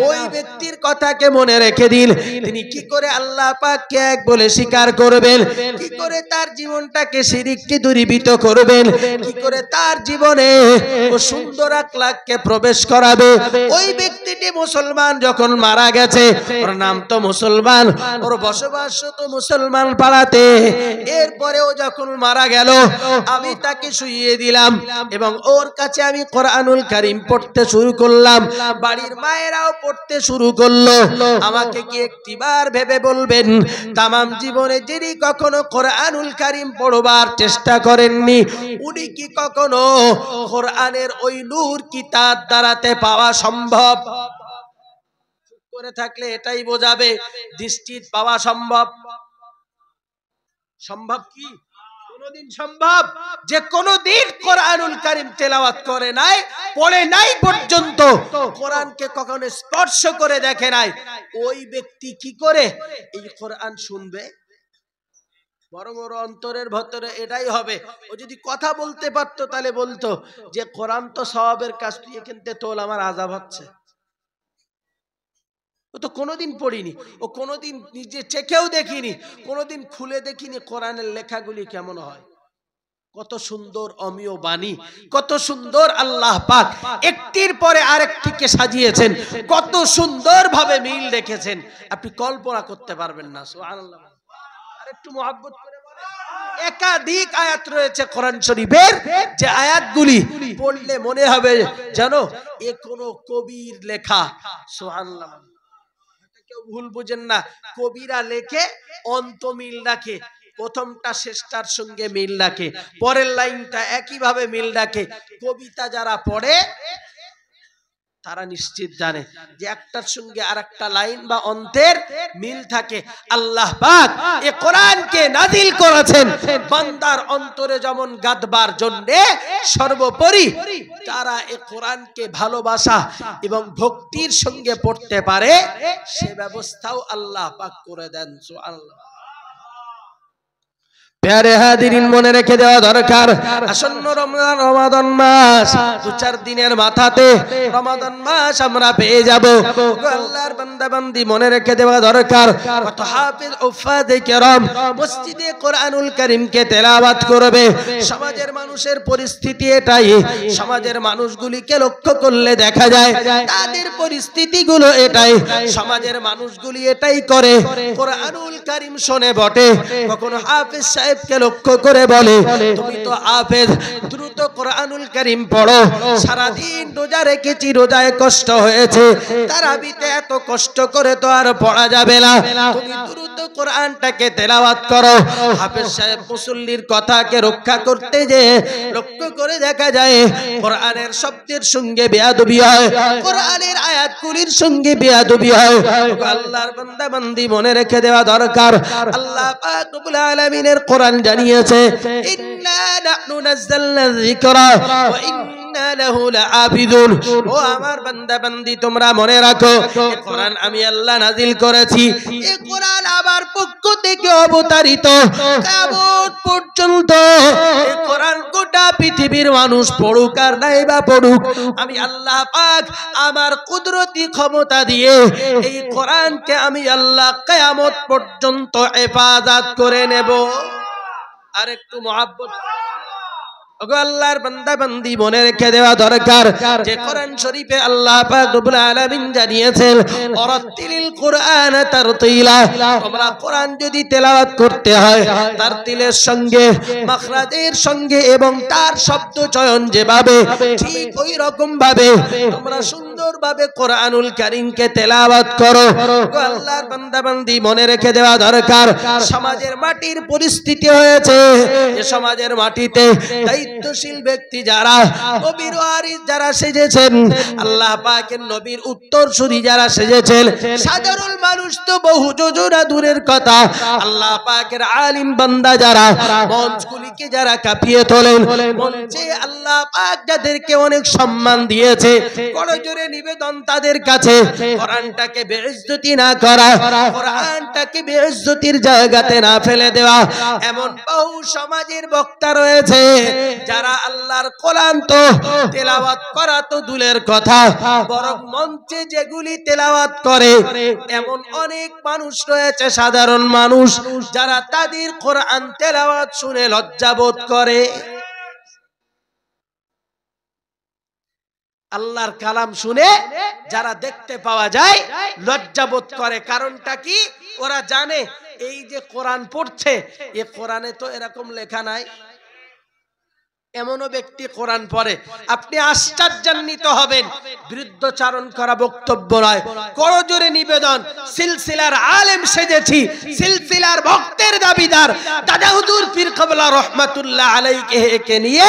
ওই ব্যক্তির কথাকে মনে রেখে দিন, তিনি কি করে আল্লাহ পাককে এক বলে স্বীকার করবেন, কি করে তার জীবনটাকে শিরকে দূরীভূত করবেন, কি করে তার জীবনে ও সুন্দর আখলাককে প্রবেশ করাবে। ওই ব্যক্তিটি মুসলমান যখন মারা গেছে, ওর নাম তো মুসলমান, ওর বসবাস তো মুসলমান পাড়াতে, এরপরেও যখন মারা গেল আমি তাকে শুইয়ে দিলাম এবং ওর কাছে আমি কোরআনুল কারীম পড়তে শুরু করলাম, বাড়ির মায়েরাও পড়তে শুরু করলো। আমাকে কি একটিবার ভেবে বলবেন, তামাম জীবনে যিনি কখনো কোরআনুল কারীম পড়বার চেষ্টা করেননি, উনি কি কখনো কোরআনের ওই নূর কি তার দ্বারাতে পাওয়া সম্ভব? চুপ করে থাকলে এটাই বোঝাবে দৃষ্টি পাওয়া সম্ভব। সম্ভব কি? কোনদিন সম্ভব? যে কোনদিন কোরআনুল কারীম তেলাওয়াত করে নাই, পড়ে নাই, পর্যন্ত কোরআনকে কখনো স্পর্শ করে দেখে নাই, ওই ব্যক্তি কি করে এই কোরআন শুনবে? বরং ওর অন্তরের ভেতরে এটাই হবে, ও যদি কথা বলতে পারতো তাহলে বলতো যে কোরআন তো সওয়াবের কাজ, তুই এখান থেকে তোল, আমার আযাব হচ্ছে। ও তো কোনোদিন পড়িনি, ও কোনোদিন নিজে চেখেও দেখিনি, কোনোদিন খুলে দেখিনি কোরআনের লেখাগুলি কেমন হয়, কত সুন্দর অমীয় বাণী, কত সুন্দর আল্লাহ পাক একটির পরে আরেকটিকে সাজিয়েছেন, কত সুন্দর ভাবে মিল রেখেছেন, আপনি কল্পনা করতে পারবেন না। সুবহানাল্লাহ। আর একটু মুহাব্বত করে বলেন, একাধিক আয়াত রয়েছে কোরআন শরীফের, যে আয়াতগুলি পড়লে মনে হবে জানো এ কোনো কবির লেখা। সুবহানাল্লাহ। ভুল বুঝেন না, কবিরা লেখে অন্ত মিল রাখে, প্রথমটা শেষটার সঙ্গে মিল রাখে, পরের লাইনটা একই ভাবে মিল রাখে। কবিতা যারা পড়ে তারা নিশ্চিত জানে যে একটার সঙ্গে আরেকটা লাইন বা অন্তের মিল থাকে। আল্লাহ পাক এই কোরআনকে নাযিল করেছেন বান্দার অন্তরে যেমন গাঁথবার জন্য, সর্বোপরি যারা এই কোরআনকে ভালোবাসা এবং ভক্তির সঙ্গে পড়তে পারে সে ব্যবস্থাও আল্লাহ পাক করে দেন। সুবহানাল্লাহ। প্যারে হাজিরিন, মনে রেখে দেওয়া দরকার, আসন্ন রমাদান মাস, 2-4 দিনের মাথাতে রমাদান মাস আমরা পেয়ে যাব। আল্লাহর বান্দা বান্দি মনে রেখে দেওয়া দরকার, কত হাফেজ উফাদে কেরাম মসজিদে কোরআনুল কারীমকে তেলাওয়াত করবে। সমাজের মানুষের পরিস্থিতি এটাই, সমাজের মানুষগুলিকে লক্ষ্য করলে দেখা যায় তাদের পরিস্থিতিগুলো এটাই, সমাজের মানুষগুলি এটাই করে, কোরআনুল কারীম শোনে বটে, কখনো হাফেজ সাহেবকে লক্ষ্য করে বলে তুমি তো হাফেজ, দ্রুত কোরআনুল কারীম পড়ো, সারাদিন রোজা রেখেছি, রোজায় কষ্ট হয়েছে, তারাবিতে এত কষ্ট করে তো আর পড়া যাবে না, তুমি দ্রুত কোরআনটাকে তেলাওয়াত করো। হাফেজ সাহেব মুসল্লির কথাকে রক্ষা করতে যে লক্ষ্য করে দেখা যায় কোরআনের শব্দের সঙ্গে বেয়াদবি হয়, কোরআনের আয়াতগুলির সঙ্গে বেয়াদবি হয়। আল্লাহর বান্দা বান্দি মনে রেখে দেওয়া দরকার, আল্লাহ পাক রব্বুল আলামিনের কোরআন জানিয়েছে ইন্না নাহনু নাযালনা যিকরা ওয়া ইন্না লাহু লাআবিদুন। ও আমার বান্দা বান্দি তোমরা মনে রাখো, এই কোরআন আমি আল্লাহ নাযিল করেছি, এই কোরআন আমার পক্ষ থেকে অবতারিত, কিয়ামত পর্যন্ত এই কোরআন গোটা পৃথিবীর মানুষ পড়ুক আর নাই বা পড়ুক, আমি আল্লাহ পাক আমার কুদরতি ক্ষমতা দিয়ে এই কোরআনকে আমি আল্লাহ কিয়ামত পর্যন্ত হেফাজত করে নেব। আর একটু মুহাব্বত, ওগো আল্লাহর বান্দা বান্দি মনে রেখে দেওয়া দরকার যে কোরআন শরীফে আল্লাহ পাক রব্বুল আলামিন জানিয়েছেন ওয়ারাতিলিল কুরআন তারতিলা, তোমরা কোরআন যদি তেলাওয়াত করতে হয় তারতিলের সঙ্গে, মাখরাজের সঙ্গে এবং তার শব্দ চয়ন যেভাবে ঠিক ওই রকম ভাবে তোমরা সুন্দরভাবে কোরআনুল কারীমকে তেলাওয়াত করো। আল্লাহর বান্দা বান্দি মনে রেখে দেওয়া দরকার, সমাজের মাটির পরিস্থিতি হয়েছে, এ সমাজের মাটিতে দায়িত্বশীল ব্যক্তি যারা, নবীর ওয়ারিস যারা সেজেছেন, আল্লাহ পাকের নবীর উত্তরসূরি যারা সেজেছেন, সাধারণ মানুষ তো বহু যোজনা দূরের কথা, আল্লাহ পাকের আলিম বান্দা যারা মঞ্চগুলিকে যারা কাঁপিয়ে তোলেন, মঞ্চে আল্লাহ পাক যাদেরকে অনেক সম্মান দিয়েছে, বড় জোরে নিবেদন তাদের কাছে কোরআনটাকে বেইজ্জতি না করা, কোরআনটাকে বেইজ্জতির জায়গাতে না ফেলে দেওয়া। এমন বহু সমাজের বক্তা রয়েছে যারা আল্লাহর কোরআন তো তেলাওয়াত করা তো দূরের কথা, বরং মঞ্চে যেগুলি তেলাওয়াত করে এমন অনেক মানুষ রয়েছে, সাধারণ মানুষ যারা তাদের কোরআন তেলাওয়াত শুনে লজ্জাবোধ করে। আল্লাহর কালাম শুনে যারা দেখতে পাওয়া যায় লজ্জাবোধ করে। কারণটা কি? ওরা জানে এই যে কোরআন পড়ছে, এ কোরআনে তো এরকম লেখা নাই। এমনও ব্যক্তি কোরআন পড়ে, আপনি আশ্চর্যান্বিত হবেন। বিরুদ্ধচারণ করা বক্তব্য নয়, করজোরে নিবেদন, সিলসিলার আলেম সেজেছি, সিলসিলার ভক্তের দাবিদার দাদা হুজুর পীর কেবলা রহমাতুল্লাহ আলাইহি নিয়ে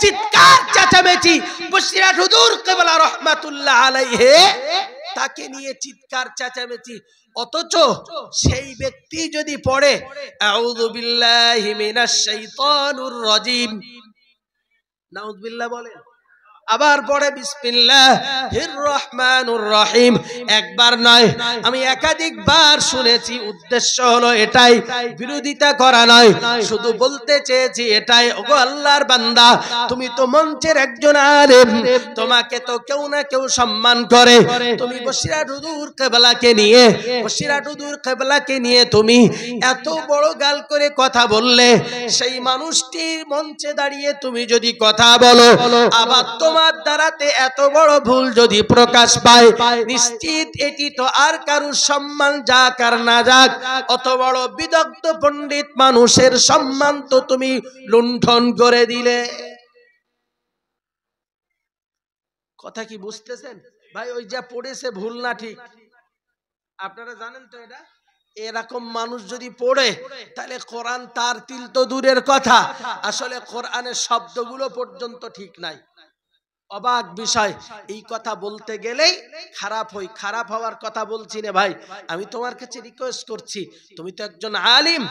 চিৎকার চেঁচামেচি, বসিরহাট হুজুর কেবলা রহমাতুল্লাহ আলাইহি তাকে নিয়ে চিৎকার চেঁচামেচি। অথচ সেই ব্যক্তি যদি পড়ে আউযু বিল্লাহি মিনাশ শাইতানুর রাজিম, নাউযুবিল্লাহ বলেন, আবার পড়ে বিসমিল্লাহির রহমানুর রহিম, একবার নয় আমি একাধিকবার শুনেছি। উদ্দেশ্য হলো এটাই, বিরোধিতা করা নয়, শুধু বলতে চেয়েছি এটাই, ওগো আল্লাহর বান্দা, তুমি তো মঞ্চের একজন আলেম, তোমাকে তো কেউ না কেউ সম্মান করে। তুমি বসিরহাট হুজুর কেবলাকে নিয়ে, বসিরহাট হুজুর কেবলাকে নিয়ে তুমি এত বড় গাল করে কথা বললে, সেই মানুষটির মঞ্চে দাঁড়িয়ে তুমি যদি কথা বলো, আবার তোমার দ্বারাতে এত বড় ভুল যদি প্রকাশ পায়, নিশ্চিত এটি তো আর কারুর সম্মান যাক আর না যাক, অত বড় বিদগ্ধ পণ্ডিত মানুষের সম্মান তো তুমি লুণ্ঠন করে দিলে। কথা কি বুঝতেছেন ভাই? ওই যা পড়েছে ভুল না ঠিক আপনারা জানেন তো? এটা এরকম মানুষ যদি পড়ে তাহলে কোরআন তার তিল তো দূরের কথা, আসলে কোরআনের শব্দগুলো পর্যন্ত ঠিক নাই। অবাক বিষয়, এই কথা বলতে গেলেই খারাপ হই। খারাপ হওয়ার কথা বলছি না ভাই, আমি তোমার কাছে রিকোয়েস্ট করছি, তুমি তো একজন আলিম,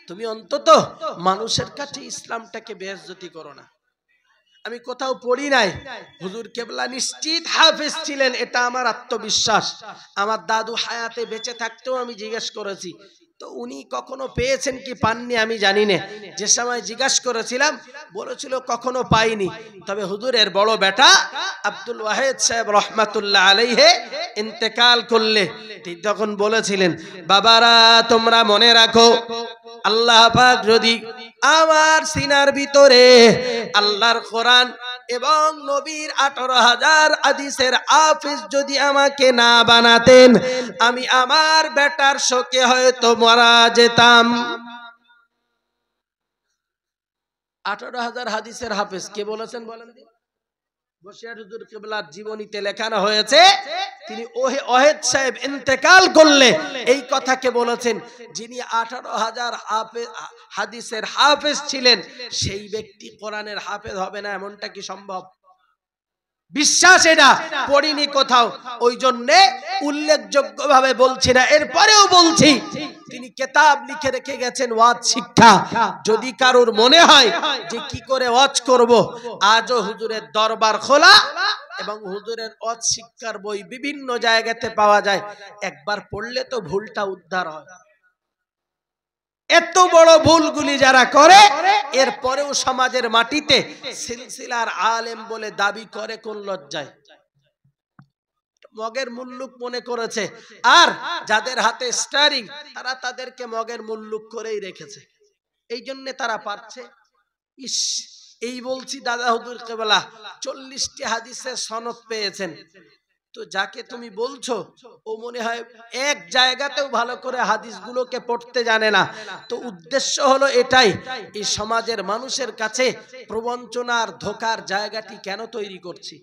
তুমি অন্তত মানুষের কাছে ইসলামটাকে বেইজ্জতি করো না। আমি কোথাও পড়ি নাই, হুজুর কেবলা নিশ্চিত হাফেজ ছিলেন, এটা আমার আত্মবিশ্বাস। আমার দাদু হায়াতে বেঁচে থাকতেও আমি জিজ্ঞেস করেছি, তো উনি কখনো পেয়েছেন কি পাননি আমি জানি না। যে সময় জিজ্ঞাসা করেছিলাম বলেছিল কখনো পাইনি। তবে হুজুরের বড় বেটা আব্দুল ওয়াহিদ সাহেব রহমাতুল্লাহ আলাইহি ইন্তেকাল করলে তিনি তখন বলেছিলেন, বাবারা তোমরা মনে রাখো, আল্লাহ পাক যদি আমার সিনার ভিতরে আল্লাহর কোরআন এবং নবীর 18,000 হাদিসের হাফেজ যদি আমাকে না বানাতেন, আমি আমার বেটার শোকে হয়তো মারা যেতাম। 18,000 হাদিসের হাফেজ কে বলেছেন বলেন? বসিরহাট হুজুর কেবলার জীবনীতে লেখানো হয়েছে, তিনি ওয়াহিদ সাহেব ইন্তেকাল করলে এই কথাকে বলেছেন, যিনি 18,000 হাদিসের হাফেজ ছিলেন সেই ব্যক্তি কোরআনের হাফেজ হবে না, এমনটা কি সম্ভব? বিশ্বাস এটা পড়িনি কোথাও, ওই জন্যে উল্লেখযোগ্য ভাবে বলছি না, এরপরেও বলছি, তিনি কিতাব লিখে রেখে গেছেন ওয়াজ শিক্ষা। যদি কারোর মনে হয় যে কি করে ওয়াজ করব, আজও হুজুরের দরবার খোলা এবং হুজুরের ওয়াজ শিক্ষার বই বিভিন্ন জায়গাতে পাওয়া যায়, একবার পড়লে তো ভুলটা উদ্ধার হয়। এত বড় ভুলগুলি যারা করে এরপরেও সমাজের মাটিতে সিলসিলার আলেম বলে দাবি করে কোন লজ্জায়? মগের মুল্লুক মনে করেছে, আর যাদের হাতে স্টারিং তারা তাদেরকে মগের মুল্লুক করেই রেখেছে, এই জন্য তারা পারছে। ইস, এই বলছি দাদা হুজুর কেবলা 40টি হাদিসের সনদ পেয়েছেন, তো যাকে তুমি বলছো ও মনে হয় এক জায়গাতেও ভালো করে হাদিসগুলোকে পড়তে জানে না। তো উদ্দেশ্য হলো এটাই, এই সমাজের মানুষের কাছে প্রবঞ্চনার ধোকার জায়গাটি কেন তৈরি করছি?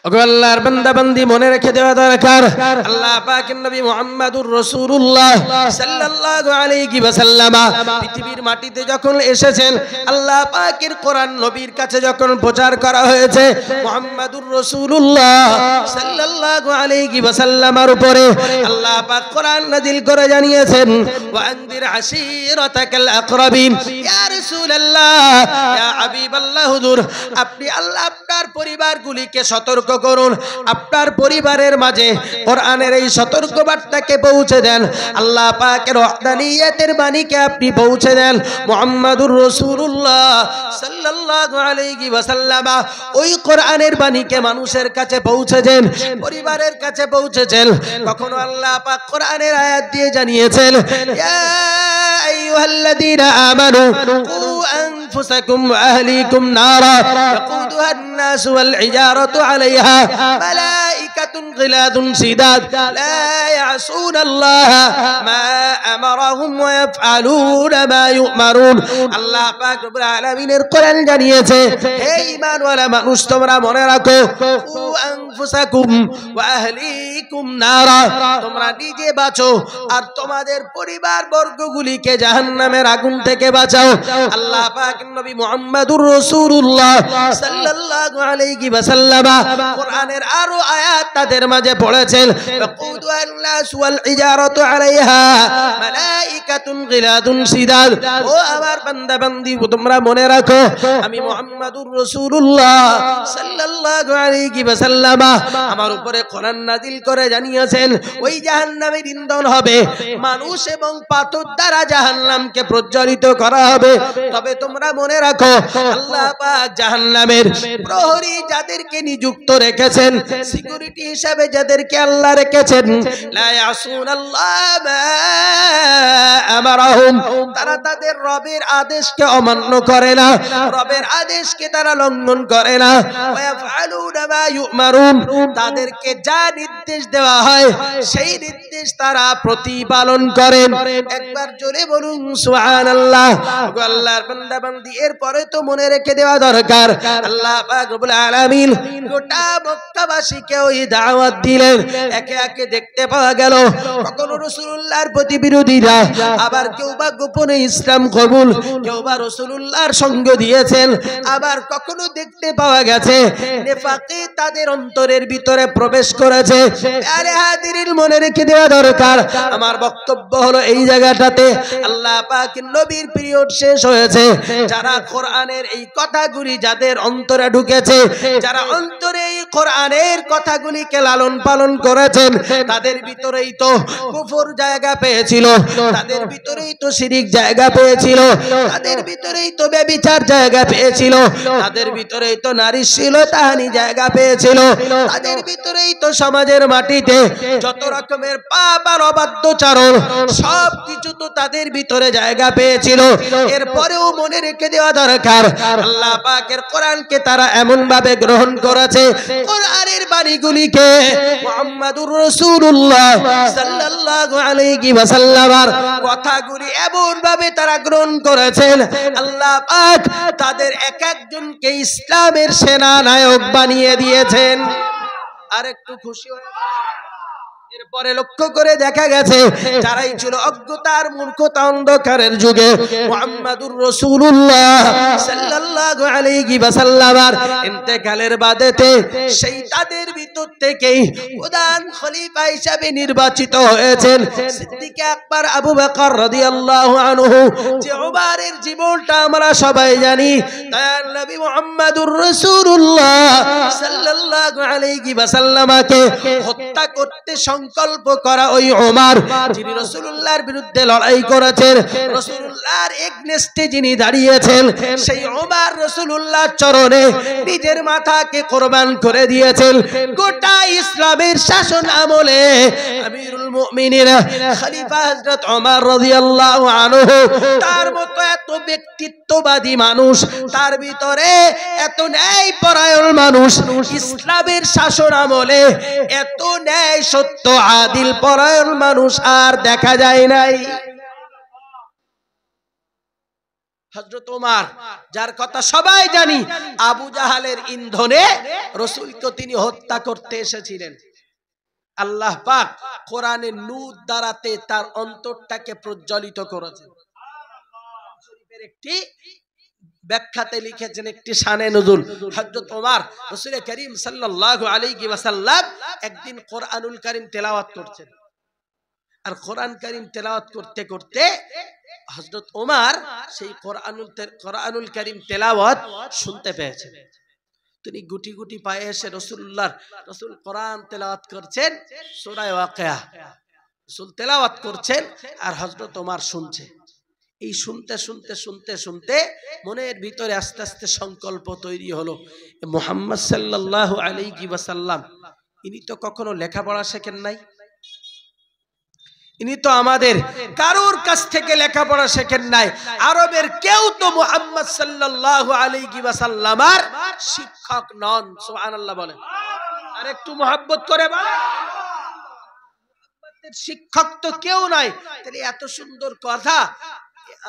ওগো আল্লাহর বান্দা বান্দি মনে রেখে দেওয়া দরকার আল্লাহ পাকের নবী মুহাম্মদুর রাসূলুল্লাহ সাল্লাল্লাহু আলাইহি ওয়াসাল্লাম পৃথিবীর মাটিতে যখন এসেছেন আল্লাহ পাকের কোরআন নবীর কাছে যখন প্রচার করা হয়েছে মুহাম্মদুর রাসূলুল্লাহ সাল্লাল্লাহু আলাইহি ওয়াসাল্লামের উপরে আল্লাহ পাক কোরআন নাযিল করে জানিয়েছেন ওয়া আনদির আশীরাতাকাল আকরাবিন ইয়া রাসূলুল্লাহ ইয়া হাবিবাল্লাহ হুজুর আপনি আল্লাহ আপনার পরিবারগুলিকে সতর্ক করুন আপনার পরিবারের মাঝে কোরআনের এই সতর্ক বার্তাকে পৌঁছে দেন আল্লাহ পাকের ওয়াহদানিয়তের বাণীকে আপনি পৌঁছে দেন মুহাম্মদুর রাসূলুল্লাহ সাল্লাল্লাহু আলাইহি ওয়াসাল্লাম ওই কোরআনের বাণীকে মানুষের কাছে পৌঁছে দেন পরিবারের কাছে পৌঁছেছেন কখনো আল্লাহ পাক কোরআনের আয়াত দিয়ে জানিয়েছেন ইয়া আইয়ুহাল্লাযীনা আমানু কু আনফুসাকুম ওয়া আহলিকুম নারা ইয়াকুদুহা الناس والحجارة عليها ملائكة غلاظ شداد لا يعصون الله ما أمرهم ويفعلون ما يؤمرون الله পাক রব্বুল আলামিনের কোরআন জানিয়েছে হে ঈমানওয়ালা মানুষ তোমরা মনে রাখো কু আনফুসাকুম ওয়া আহলিকুম নারা তোমরা নিজে বাঁচো আর তোমাদের পরিবার বর্গগুলিকে জাহান্নামের আগুন থেকে বাঁচাও আল্লাহ পাক নবী মুহাম্মদুর রাসূলুল্লাহ সাল্লাল্লাহু আলাইহি ওয়াসাল্লাম কোরআনের আরো আয়াত তাদের মাঝে পড়েছেন ওয়াকুদুহান নাস ওয়াল ইজারাতু আলাইহা মালাইকাতুন গিলাদুন শিদাদ ও আমার বান্দা বান্দি তোমরা মনে রাখো আমি মুহাম্মদুর রাসূলুল্লাহ সাল্লাল্লাহু আলাইহি ওয়াসাল্লাম আমার উপরে কোরআন নাযিল করে জানিয়েছেন ওই জাহান্নামের ইন্ধন হবে মানুষ এবং পাথর দ্বারা জাহান্নামকে প্রজ্বলিত করা হবে তবে তোমরা মনে রাখো আল্লাহ পাক জাহান্নামের প্রহরী যাদেরকে নিযুক্ত রেখেছেন সিকিউরিটি হিসেবে যাদেরকে আল্লাহ রেখেছেন লা ইয়াসুনাল্লাহ মা আমারহুম তারা তাদের রবের আদেশকে অমান্য করে না রবের আদেশকে তারা লঙ্ঘন করে না ওয়া ইয়াফআলুনা মা ইউমারুন তাদেরকে যা নির্দেশ দেওয়া হয় সেই নির্দেশ তারা প্রতিপালন করেন একবার জোরে বলুন সুবহানাল্লাহ আল্লাহর বান্দা বান্দি এরপরে তো মনে রেখে দেওয়া দরকার আল্লাহ পাক রব্বুল আলামিন গোটা মক্কাবাসীকে ওই দাওয়াত দিলেন একে একে দেখতে পাওয়া গেল কখনো রাসূলুল্লাহর প্রতি বিরোধীরা আবার কেউ বা গোপনে ইসলাম কবুল কেউ বা রাসূলুল্লাহর সঙ্গ দিয়েছেন আবার কখনো দেখতে পাওয়া গেছে নেফাকে তাদের অন্তরের ভিতরে প্রবেশ করেছে আরে হাজিরিন মনে রেখে দেওয়া দরকার আমার বক্তব্য হলো এই জায়গাটাতে আল্লাহ পাকের নবীর পিরিয়ড শেষ হয়েছে যারা কোরআনের এই কথাগুলি যাদের অন্তরে ঢুকেছে যারা অন্তরে এই কোরআনের কথাগুলিকে লালন পালন করেছেন তাদের ভিতরেই তো কুফর জায়গা পেয়েছিল তাদের ভিতরেই তো শিরিক জায়গা পেয়েছিল তাদের ভিতরেই তো ব্যভিচার জায়গা পেয়েছিল তাদের ভিতরেই তো নারী শ্লীলতাহানি জায়গা পেয়েছিল তাদের ভিতরেই তো সমাজের মাটিতে যত রকমের পাপ আর অবাধ্যচারণ সব কিছু তো তাদের ভিতরে জায়গা পেয়েছিল এরপরেও মনে রেখে দেওয়া দরকার আল্লাহ পাকের কোরআনকে তারা এমন ভাবে গ্রহণ করেছে কোরআনের বাণীগুলিকে মুহাম্মদুর রাসূলুল্লাহ সাল্লাল্লাহু আলাইহি ওয়াসাল্লামের কথাগুলি এমন ভাবে তারা গ্রহণ করেছেন আল্লাহ পাক তাদের এক একজনকে ইসলামের সেনা নায়ক বানিয়ে দিয়েছেন আর একটু খুশি হয় এরপরে লক্ষ্য করে দেখা গেছে যারাই ছিল অজ্ঞতার মূর্খতা অন্ধকারের যুগে মুহাম্মদুর রাসূলুল্লাহ সাল্লাল্লাহু আলাইহি ওয়াসাল্লামের ইন্তেকালের বাদেতে সেই তাদের ভিতর থেকেই প্রধান খলিফা হিসেবে নির্বাচিত হয়েছেন সিদ্দিক আকবর আবু বকর রাদিয়াল্লাহু আনহু যে ওমরের জীবনটা আমরা সবাই জানি দয়াল নবী মুহাম্মদুর রাসূলুল্লাহ সাল্লাল্লাহু আলাইহি ওয়াসাল্লামকে হত্যা করতে সংকল্প করা ওই ওমর যিনি রাসূলুল্লাহর বিরুদ্ধে লড়াই করেছেন রাসূলুল্লাহর এগনেস্টে যিনি দাঁড়িয়েছেন সেই ওমর রাসূলুল্লাহর চরণে নিজের মাথাকে কুরবান করে দিয়েছেন গোটা ইসলামের শাসন আমলে আমিরুল মুমিনিন খলিফা হযরত ওমর রাদিয়াল্লাহু আনহু তার মতো এত ব্যক্তিত্ববাদী মানুষ তার ভিতরে এত ন্যায়পরায়ণ মানুষ ইসলামের শাসন আমলে এত ন্যায় সত্য আদিল পরায়ণ মানুষ আর দেখা যায় নাই হযরত ওমর, যার কথা সবাই জানি, আবু জাহালের ইন্ধনে রাসূলকে তিনি হত্যা করতে এসেছিলেন। আল্লাহ পাক কোরআনের নূর দ্বারাতে তার অন্তরটাকে প্রজ্বলিত করেছেন। শরীফের একটি ব্যাখ্যাতে লিখেছেন একটি শানে নুজুল, হযরত ওমর রাসূল করিম সাল্লাল্লাহু আলাইহি ওয়াসাল্লাম একদিন কোরআনুল কারীম তেলাওয়াত করছেন। আর কোরআন কারীম তেলাওয়াত করতে করতে হযরত ওমর সেই কোরআনুল কারীম তেলাওয়াত শুনতে পেয়েছেন। তিনি গুটি গুটি পায়ে এসে রাসূল কোরআন তেলাওয়াত করছেন, সূরা ওয়াকিয়া রাসূল তেলাওয়াত করছেন আর হযরত ওমর শুনছে। এই শুনতে শুনতে শুনতে শুনতে মনের ভিতরে আস্তে আস্তে সংকল্প তৈরি হলো, মুহাম্মদ সাল্লাল্লাহু আলাইহি ওয়াসাল্লাম ইনি তো কখনো লেখাপড়া শেখেন নাই, ইনি তো আমাদের কারোর কাছ থেকে লেখাপড়া শেখেন নাই, আরবের কেউ তো মুহাম্মদ সাল্লাল্লাহু আলাইহি ওয়াসাল্লামের শিক্ষক নন। সুবহানাল্লাহ বলেন, আর একটু মহব্বত করে বলেন, মুহাম্মাদের শিক্ষক তো কেউ নাই। তাহলে এত সুন্দর কথা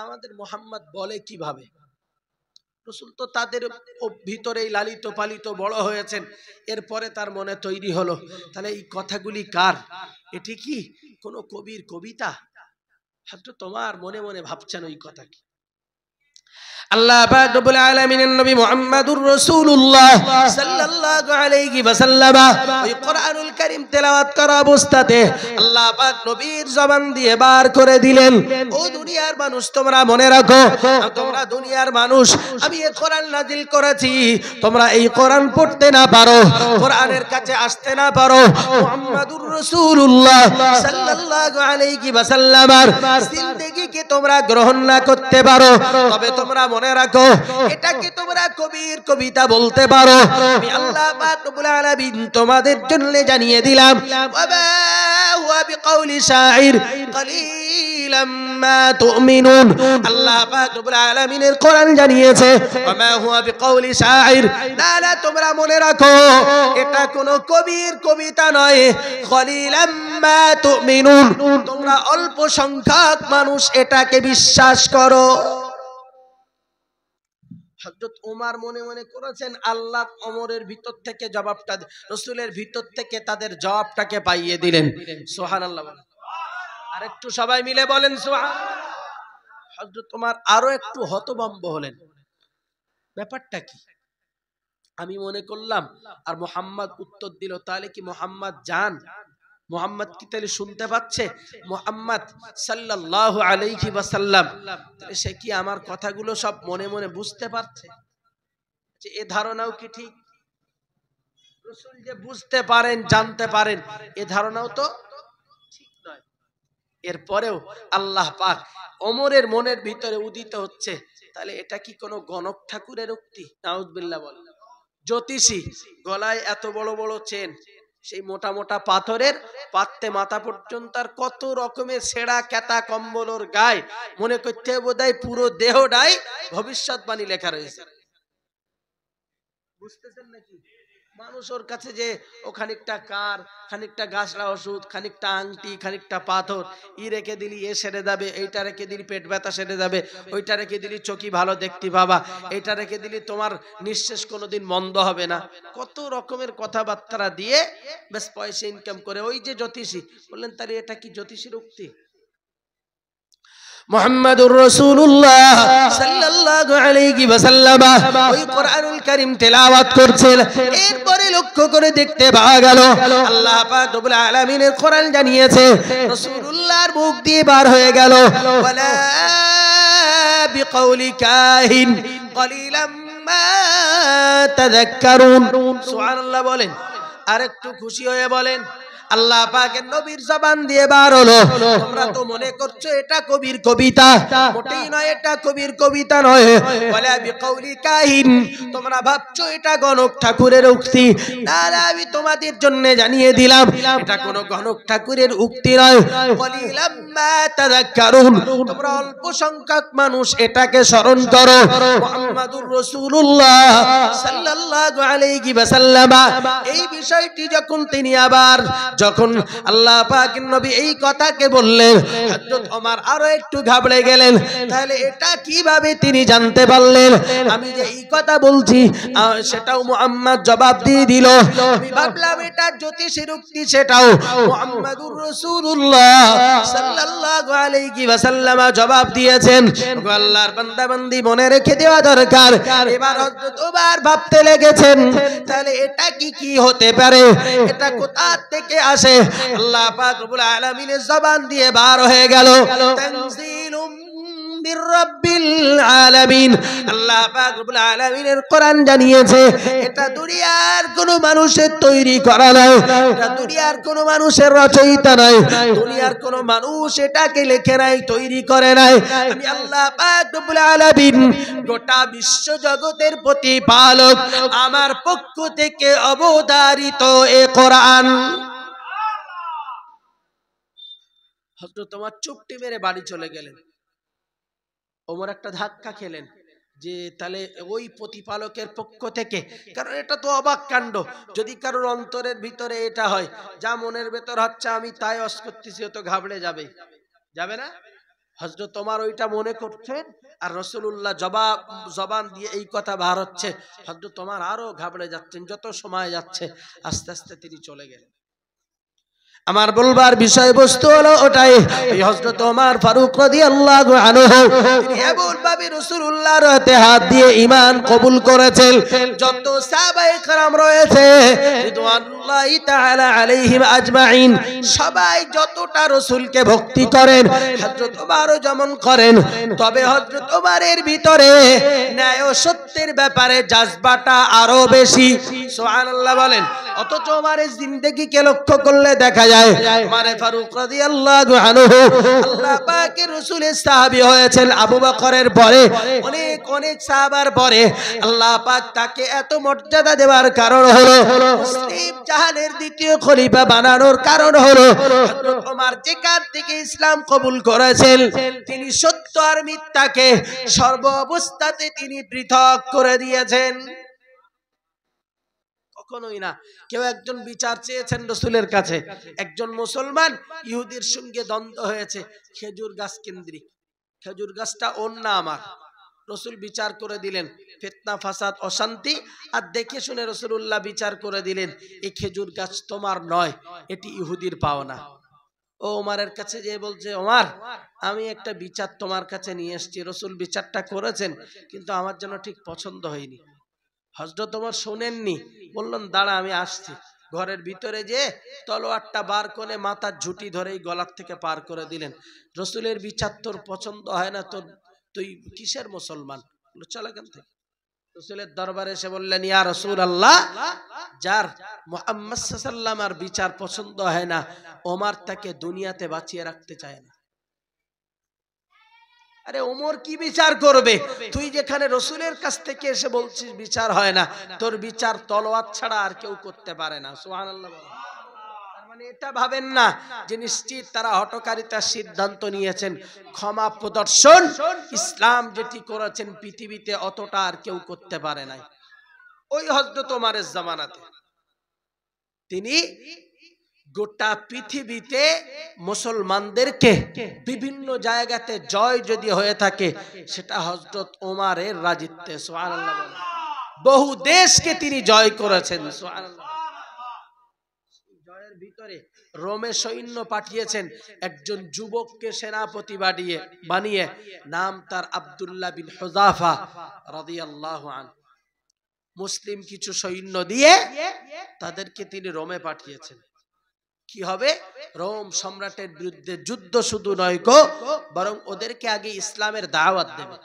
আমাদের মুহাম্মদ বলে কিভাবে? রাসূল তো তাদের ভিতরেই লালিত পালিত বড় হয়েছেন। এরপরে তার মনে তৈরি হলো, তাহলে এই কথাগুলি কার? এটি কি কোন কবির কবিতা? হযরত ওমর মনে মনে ভাবছেন ওই কথা কি। আল্লাহ পাক রব্বুল আলামিনের নবী মুহাম্মদুর রাসূলুল্লাহ সাল্লাল্লাহু আলাইহি ওয়াসাল্লাম ওই কোরআনুল কারীম তেলাওয়াত করা অবস্থাতে আল্লাহ পাক নবীর জবান দিয়ে বার করে দিলেন, ও দুনিয়ার মানুষ তোমরা মনে রাখো, তোমরা দুনিয়ার মানুষ, আমি এই কোরআন নাযিল করেছি, তোমরা এই কোরআন পড়তে না পারো, কোরআনের কাছে আসতে না পারো, মুহাম্মদুর রাসূলুল্লাহ সাল্লাল্লাহু আলাইহি ওয়াসাল্লামের জিন্দেগিকে তোমরা গ্রহণ না করতে পারো, তবে তোমরা মনে রাখো এটাকে তোমরা কবির কবিতা বলতে পারো। আমি আল্লাহ পাক রব্বুল আলামিন তোমাদের জন্য জানিয়ে দিলাম, ওয়া হুয়া বিকাউলি শাইর কলিলাম মা তুমিনুন। আল্লাহ পাক রব্বুল আলামিনের কোরআন জানিয়েছে, ওয়া হুয়া বিকাউলি শাইর, না না তোমরা মনে রাখো এটা কোনো কবির কবিতা নয়, কলিলাম মা তুমিনুন, তোমরা অল্প সংখ্যক মানুষ এটাকে বিশ্বাস করো। হযরত ওমর মনে মনে করেছেন আল্লাহ ওমরের ভিতর থেকে জবাবটা, রাসূলের ভিতর থেকে তাদের জবাবটাকে পাইয়ে দিলেন। সুবহানাল্লাহ বলেন, আর একটু সবাই মিলে বলেন সুবহানাল্লাহ। হযরত ওমর আরো একটু হতভম্ব হলেন, ব্যাপারটা কি? আমি মনে করলাম, আর মুহাম্মদ উত্তর দিল, তাহলে কি মুহাম্মদ জান? মুহাম্মদ কি তাহলে শুনতে পাচ্ছে? মুহাম্মদ সাল্লাল্লাহু আলাইহি ওয়াসাল্লাম সে কি আমার কথাগুলো সব মনে মনে বুঝতে পারছে? যে এ ধারণাও কি ঠিক? রাসূল যে বুঝতে পারেন, জানতে পারেন, এ ধারণাও তো ঠিক নয়। এরপরেও আল্লাহ পাক ওমরের মনের ভিতরে উদিত হচ্ছে, তাহলে এটা কি কোনো গণক ঠাকুরের উক্তি? নাউযুবিল্লাহ বলেন, জ্যোতিষী, গলায় এত বড় বড় চেন, সেই মোটা মোটা পাথরের পাত্তে মাথা পর্যন্ত, আর কত রকমের ছেঁড়া কেতা কম্বলের গায়ে, মনে করতে বোধহয় পুরো দেহটাই ভবিষ্যৎবাণী লেখা রয়েছে। বুঝতেছেন নাকি? মানুষের কাছে যে ও খানিকটা কার, খানিকটা গাছড়া ওষুধ, খানিকটা আংটি, খানিকটা পাথর, ই রেখে দিলি এ সেরে যাবে, এইটা রেখে দিলি পেট ব্যথা সেরে যাবে, ওইটা রেখে দিলি চোখি ভালো দেখতে পাবা, এইটা রেখে দিলি তোমার নিঃশ্বাস কোনোদিন বন্ধ হবে না, কত রকমের কথাবার্তা দিয়ে বেশ পয়সা ইনকাম করে। ওই যে জ্যোতিষী বললেন, তাহলে এটা কি জ্যোতিষীর উক্তি? মুহাম্মদুর রাসূলুল্লাহ সাল্লাল্লাহু আলাইহি ওয়াসাল্লাম ওই কোরআনুল কারীম তেলাওয়াত করছেন। এরপরে লক্ষ্য করে দেখতে পাওয়া গেল আল্লাহ পাক রব্বুল আলামিনের কোরআন জানিয়েছে, রাসূলুল্লাহর মুখ দিয়ে বার হয়ে গেল, ওয়ালা বিকাউলি কাহিন কলিলাম মা তাযাক্কারুন। সুবহানাল্লাহ বলেন, আর একটু খুশি হয়ে বলেন, আল্লাহ পাকের নবীর জবান দিয়ে বার হলো, তোমরা তো মনে করছো এটা কবির কবিতা, মোটেই নয়, এটা কবির কবিতা নয়, ওয়ালা বিকাউলি কাহিন, তোমরা ভাবছো এটা গণক ঠাকুরের উক্তি, না না, আমি তোমাদের জন্য জানিয়ে দিলাম এটা কোনো গণক ঠাকুরের উক্তি নয়, কলিলাম মা তাযাক্কারুন, তোমরা অল্প সংখ্যক মানুষ এটাকে স্মরণ করো। মুহাম্মদুর রাসূলুল্লাহ সাল্লাল্লাহু আলাইহি ওয়াসাল্লাম এই বিষয়টি যখন তিনি আবার যখন আল্লাহ পাকের নবী এই কথাকে বললেন, হযরত ওমর আরো একটু ঘাবড়ে গেলেন। তাহলে এটা কিভাবে তিনি জানতে পারলেন আমি যে এই কথা বলছি? সেটাও মুহাম্মদ জবাব দিয়ে দিল। আমি ভাবলাম এটা জ্যোতিষের উক্তি, সেটাও মুহাম্মাদুর রাসূলুল্লাহ সাল্লাল্লাহু আলাইহি ওয়াসাল্লাম জবাব দিয়েছেন। আল্লাহর বান্দা বান্দি মনে রেখে দেওয়া দরকার। এবার হযরত ওমর ভাবতে লেগেছেন, তাহলে এটা কি হতে পারে, এটা কোথা থেকে আসে? আল্লাহ পাক রব্বুল আলামিনের জবান দিয়ে বার হয়ে গেল, তানজিলুম মির রাব্বিল আলামিন। আল্লাহ পাক রব্বুল আলামিনের কোরআন জানিয়েছে এটা দুনিয়ার কোনো মানুষের তৈরি করা নয়, এটা দুনিয়ার কোনো মানুষের রচয়িতা নয়, দুনিয়ার কোনো মানুষ এটাকে লেখে নাই, তৈরি করে নাই। আমি আল্লাহ পাক রব্বুল আলামিন গোটা বিশ্ব জগতের প্রতিপালক, আমার পক্ষ থেকে অবতারিত এ কোরআন। হযরত ওমর চুপটি মেরে বাড়ি চলে গেলেন। ওমর একটা ধাক্কা খেলেন যে তাহলে ওই প্রতিপালকের পক্ষ থেকে, কারণ এটা তো অবাক কাণ্ড। যদি কারোর অন্তরের ভিতরে এটা হয়, যা মনের ভেতর হচ্ছে আমি তাই অস করতেছি, ও তো ঘাবড়ে যাবে না? হযরত ওমর ওইটা মনে করছেন, আর রাসূলুল্লাহ জবান দিয়ে এই কথা বার হচ্ছে। হযরত ওমর আরো ঘাবড়ে যাচ্ছেন। যত সময় যাচ্ছে আস্তে আস্তে তিনি চলে গেলেন। আমার বলবার বিষয়বস্তু হলো ওটাই, হযরত ওমর ফারুক রাদিয়াল্লাহু আনহু তিনি এমনভাবে রাসূলুল্লাহর হাতে হাত দিয়ে ঈমান কবুল করেছেন। যত সাহাবায়ে কেরাম রয়েছে রিদওয়ানুল্লাহি তাআলা আলাইহিম আজমাইন, সবাই যতটা রাসূলকে ভক্তি করেন হযরত ওমরও যেমন করেন, তবে হযরত ওমরের ভিতরে ন্যায় ও সত্যের ব্যাপারে জাজবাটা আরো বেশি। সুবহানাল্লাহ বলেন। অথচ ওমরের জিন্দেগিকে লক্ষ্য করলে দেখা যায় ওমর ফারুক রাদিয়াল্লাহু আনহু আল্লাহ পাকের রাসূলের সাহাবী হয়েছেন আবু বকরের পরে, অনেক সাহাবার পরে। আল্লাহ পাক তাকে এত মর্যাদা দেওয়ার কারণ হলো, মুসলিম জাহানের দ্বিতীয় খলিফা বানানোর কারণ হলো হযরত ওমর যেখান থেকে ইসলাম কবুল করেছেন, তিনি সত্য আর মিথ্যাকে সর্ব অবস্থাতে তিনি পৃথক করে দিয়েছেন। কখনোই না। কেউ একজন বিচার চেয়েছেন রাসূলের কাছে, একজন মুসলমান ইহুদির সঙ্গে দ্বন্দ্ব হয়েছে খেজুর গাছ কেন্দ্রিক, খেজুর গাছটা ওর না আমার। রাসূল বিচার করে দিলেন ফিতনা ফাসাদ অশান্তি, আর দেখে শুনে রাসূলুল্লাহ বিচার করে দিলেন এই খেজুর গাছ তোমার নয়, এটি ইহুদির পাওনা। ও ওমরের কাছে যে বলছে, ওমর আমি একটা বিচার তোমার কাছে নিয়ে এসেছি, রাসূল বিচারটা করেছেন কিন্তু আমার জন্য ঠিক পছন্দ হয়নি। হযরত ওমর শোনেননি, বললেন দাঁড়া আমি আসছি। ঘরের ভিতরে যে তলোয়ারটা বার করে মাথার ঝুঁটি ধরে গলার থেকে পার করে দিলেন। রাসূলের বিচার তোর পছন্দ হয় না, তুই কিসের মুসলমান? চল এখান থেকে। রাসূলের দরবারে এসে বললেন, ইয়া রাসূলুল্লাহ, যার মুহাম্মদ সাল্লাল্লাহু আলাইহি ওয়াসাল্লামের বিচার পছন্দ হয় না, ওমর তাকে দুনিয়াতে বাঁচিয়ে রাখতে চায় না। আরে ওমর কি বিচার করবে? তুই যেখানে রাসূলের কাছ থেকে এসে বলছিস বিচার হয় না, তোর বিচার তলোয়ার ছাড়া আর কেউ করতে পারে না। সুবহানাল্লাহ। তার মানে এটা ভাবেন না যে নিশ্চিত তারা হঠকারিতার সিদ্ধান্ত নিয়েছেন। ক্ষমা প্রদর্শন ইসলাম যেটি করেছেন পৃথিবীতে অতটা আর কেউ করতে পারে নাই। ওই হযরত ওমরের জামানাতে তিনি গোটা পৃথিবীতে মুসলমানদেরকে বিভিন্ন জায়গাতে জয় যদি হয়ে থাকে, সেটা হযরত ওমরের রাজত্বে। সুবহানাল্লাহ। বহু দেশকে তিনি জয় করেছেন। সুবহানাল্লাহ। জয়ের ভিতরে রোমে সৈন্য পাঠিয়েছেন একজন যুবককে সেনাপতি বানিয়ে, নাম তার আব্দুল্লাহ বিন হুযাফা রাদিয়াল্লাহু আনহু। মুসলিম কিছু সৈন্য দিয়ে তাদেরকে তিনি রোমে পাঠিয়েছেন। কি হবে? রোম সম্রাটের বিরুদ্ধে যুদ্ধ শুধু নয় গো, বরং ওদেরকে আগে ইসলামের দাওয়াত দেবে।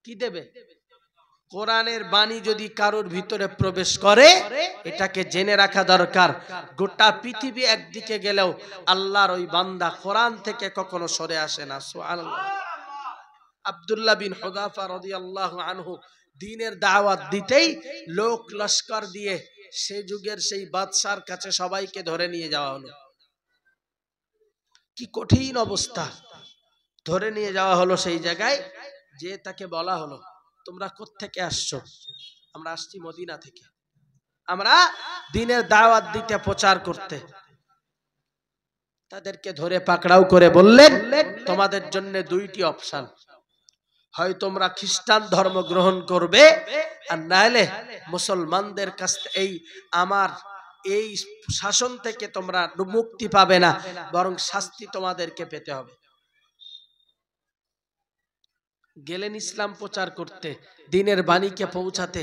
কি দেবে? কোরআনের বাণী যদি কারোর ভিতরে প্রবেশ করে, এটাকে জেনে রাখা দরকার। গোটা পৃথিবী একদিকে গেলেও আল্লাহর ওই বান্দা কোরআন থেকে কখনো সরে আসে না। সুবহানাল্লাহ। আব্দুল্লাহ বিন হুযাফা রাদিয়াল্লাহু আনহু দ্বীনের দাওয়াত দিতেই লোক লস্কর দিয়ে সে যুগের সেই বাদশার কাছে সবাইকে ধরে নিয়ে যাওয়া হলো। কি কঠিন অবস্থা! ধরে নিয়ে যাওয়া হলো সেই জায়গায়, যে তাকে বলা হলো তোমরা কোত্থেকে আসছো? আমরা আসছি মদিনা থেকে, আমরা দ্বীনের দাওয়াত দিতে, প্রচার করতে। তাদেরকে ধরে পাকড়াও করে বললেন, তোমাদের জন্য দুইটি অপশন, হয় তোমরা খ্রিস্টান ধর্ম গ্রহণ করবে, আর নাহলে মুসলমানদের কাছ এই আমার এই শাসন থেকে তোমরা মুক্তি পাবে না, বরং শাস্তি তোমাদেরকে পেতে হবে। গেলেন ইসলাম প্রচার করতে, দ্বীনের বাণীকে পৌঁছাতে,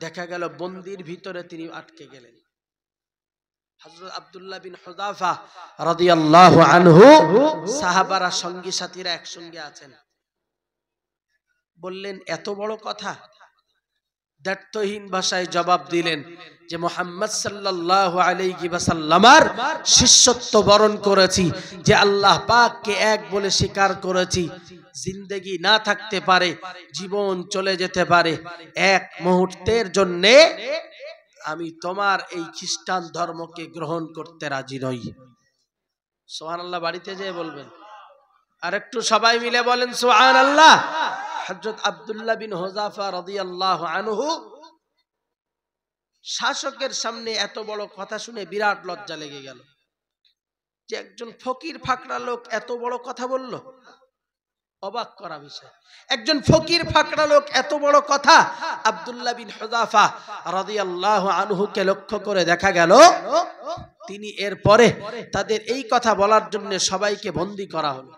দেখা গেল বন্দির ভিতরে তিনি আটকে গেলেন। হযরত আব্দুল্লাহ বিন হুযাফা রাদিয়াল্লাহু আনহু, সাহাবারা সঙ্গী সাথীরা একসঙ্গে আছেন, বললেন এত বড় কথা? দ্ব্যর্থহীন ভাষায় জবাব দিলেন যে মুহাম্মদ সাল্লাল্লাহু আলাইহি ওয়াসাল্লামার শিষ্যত্ব বরণ করেছি, যে আল্লাহ পাককে এক বলে স্বীকার করেছি, জিন্দেগি না থাকতে পারে, জীবন চলে যেতে পারে, এক মুহূর্তের জন্য আমি তোমার এই খ্রিস্টান ধর্মকে গ্রহণ করতে রাজি নই। সুবহানাল্লাহ বাড়িতে যেয়ে বলবেন, আর একটু সবাই মিলে বলেন সুবহানাল্লাহ। হযরত আব্দুল্লাহ বিন হুযাফা রাদিয়াল্লাহু আনহু শাসকের সামনে এত বড় কথা শুনে বিরাট লজ্জা লেগে গেল, যে একজন ফকির ফাকড়া লোক এত বড় কথা বলল। অবাক করা বিষয়, একজন ফকির ফাকড়া লোক এত বড় কথা। আব্দুল্লাহ বিন হুযাফা রাদিয়াল্লাহু আনহুকে লক্ষ্য করে দেখা গেল তিনি এরপরে তাদের এই কথা বলার জন্য সবাইকে বন্দী করা হলো।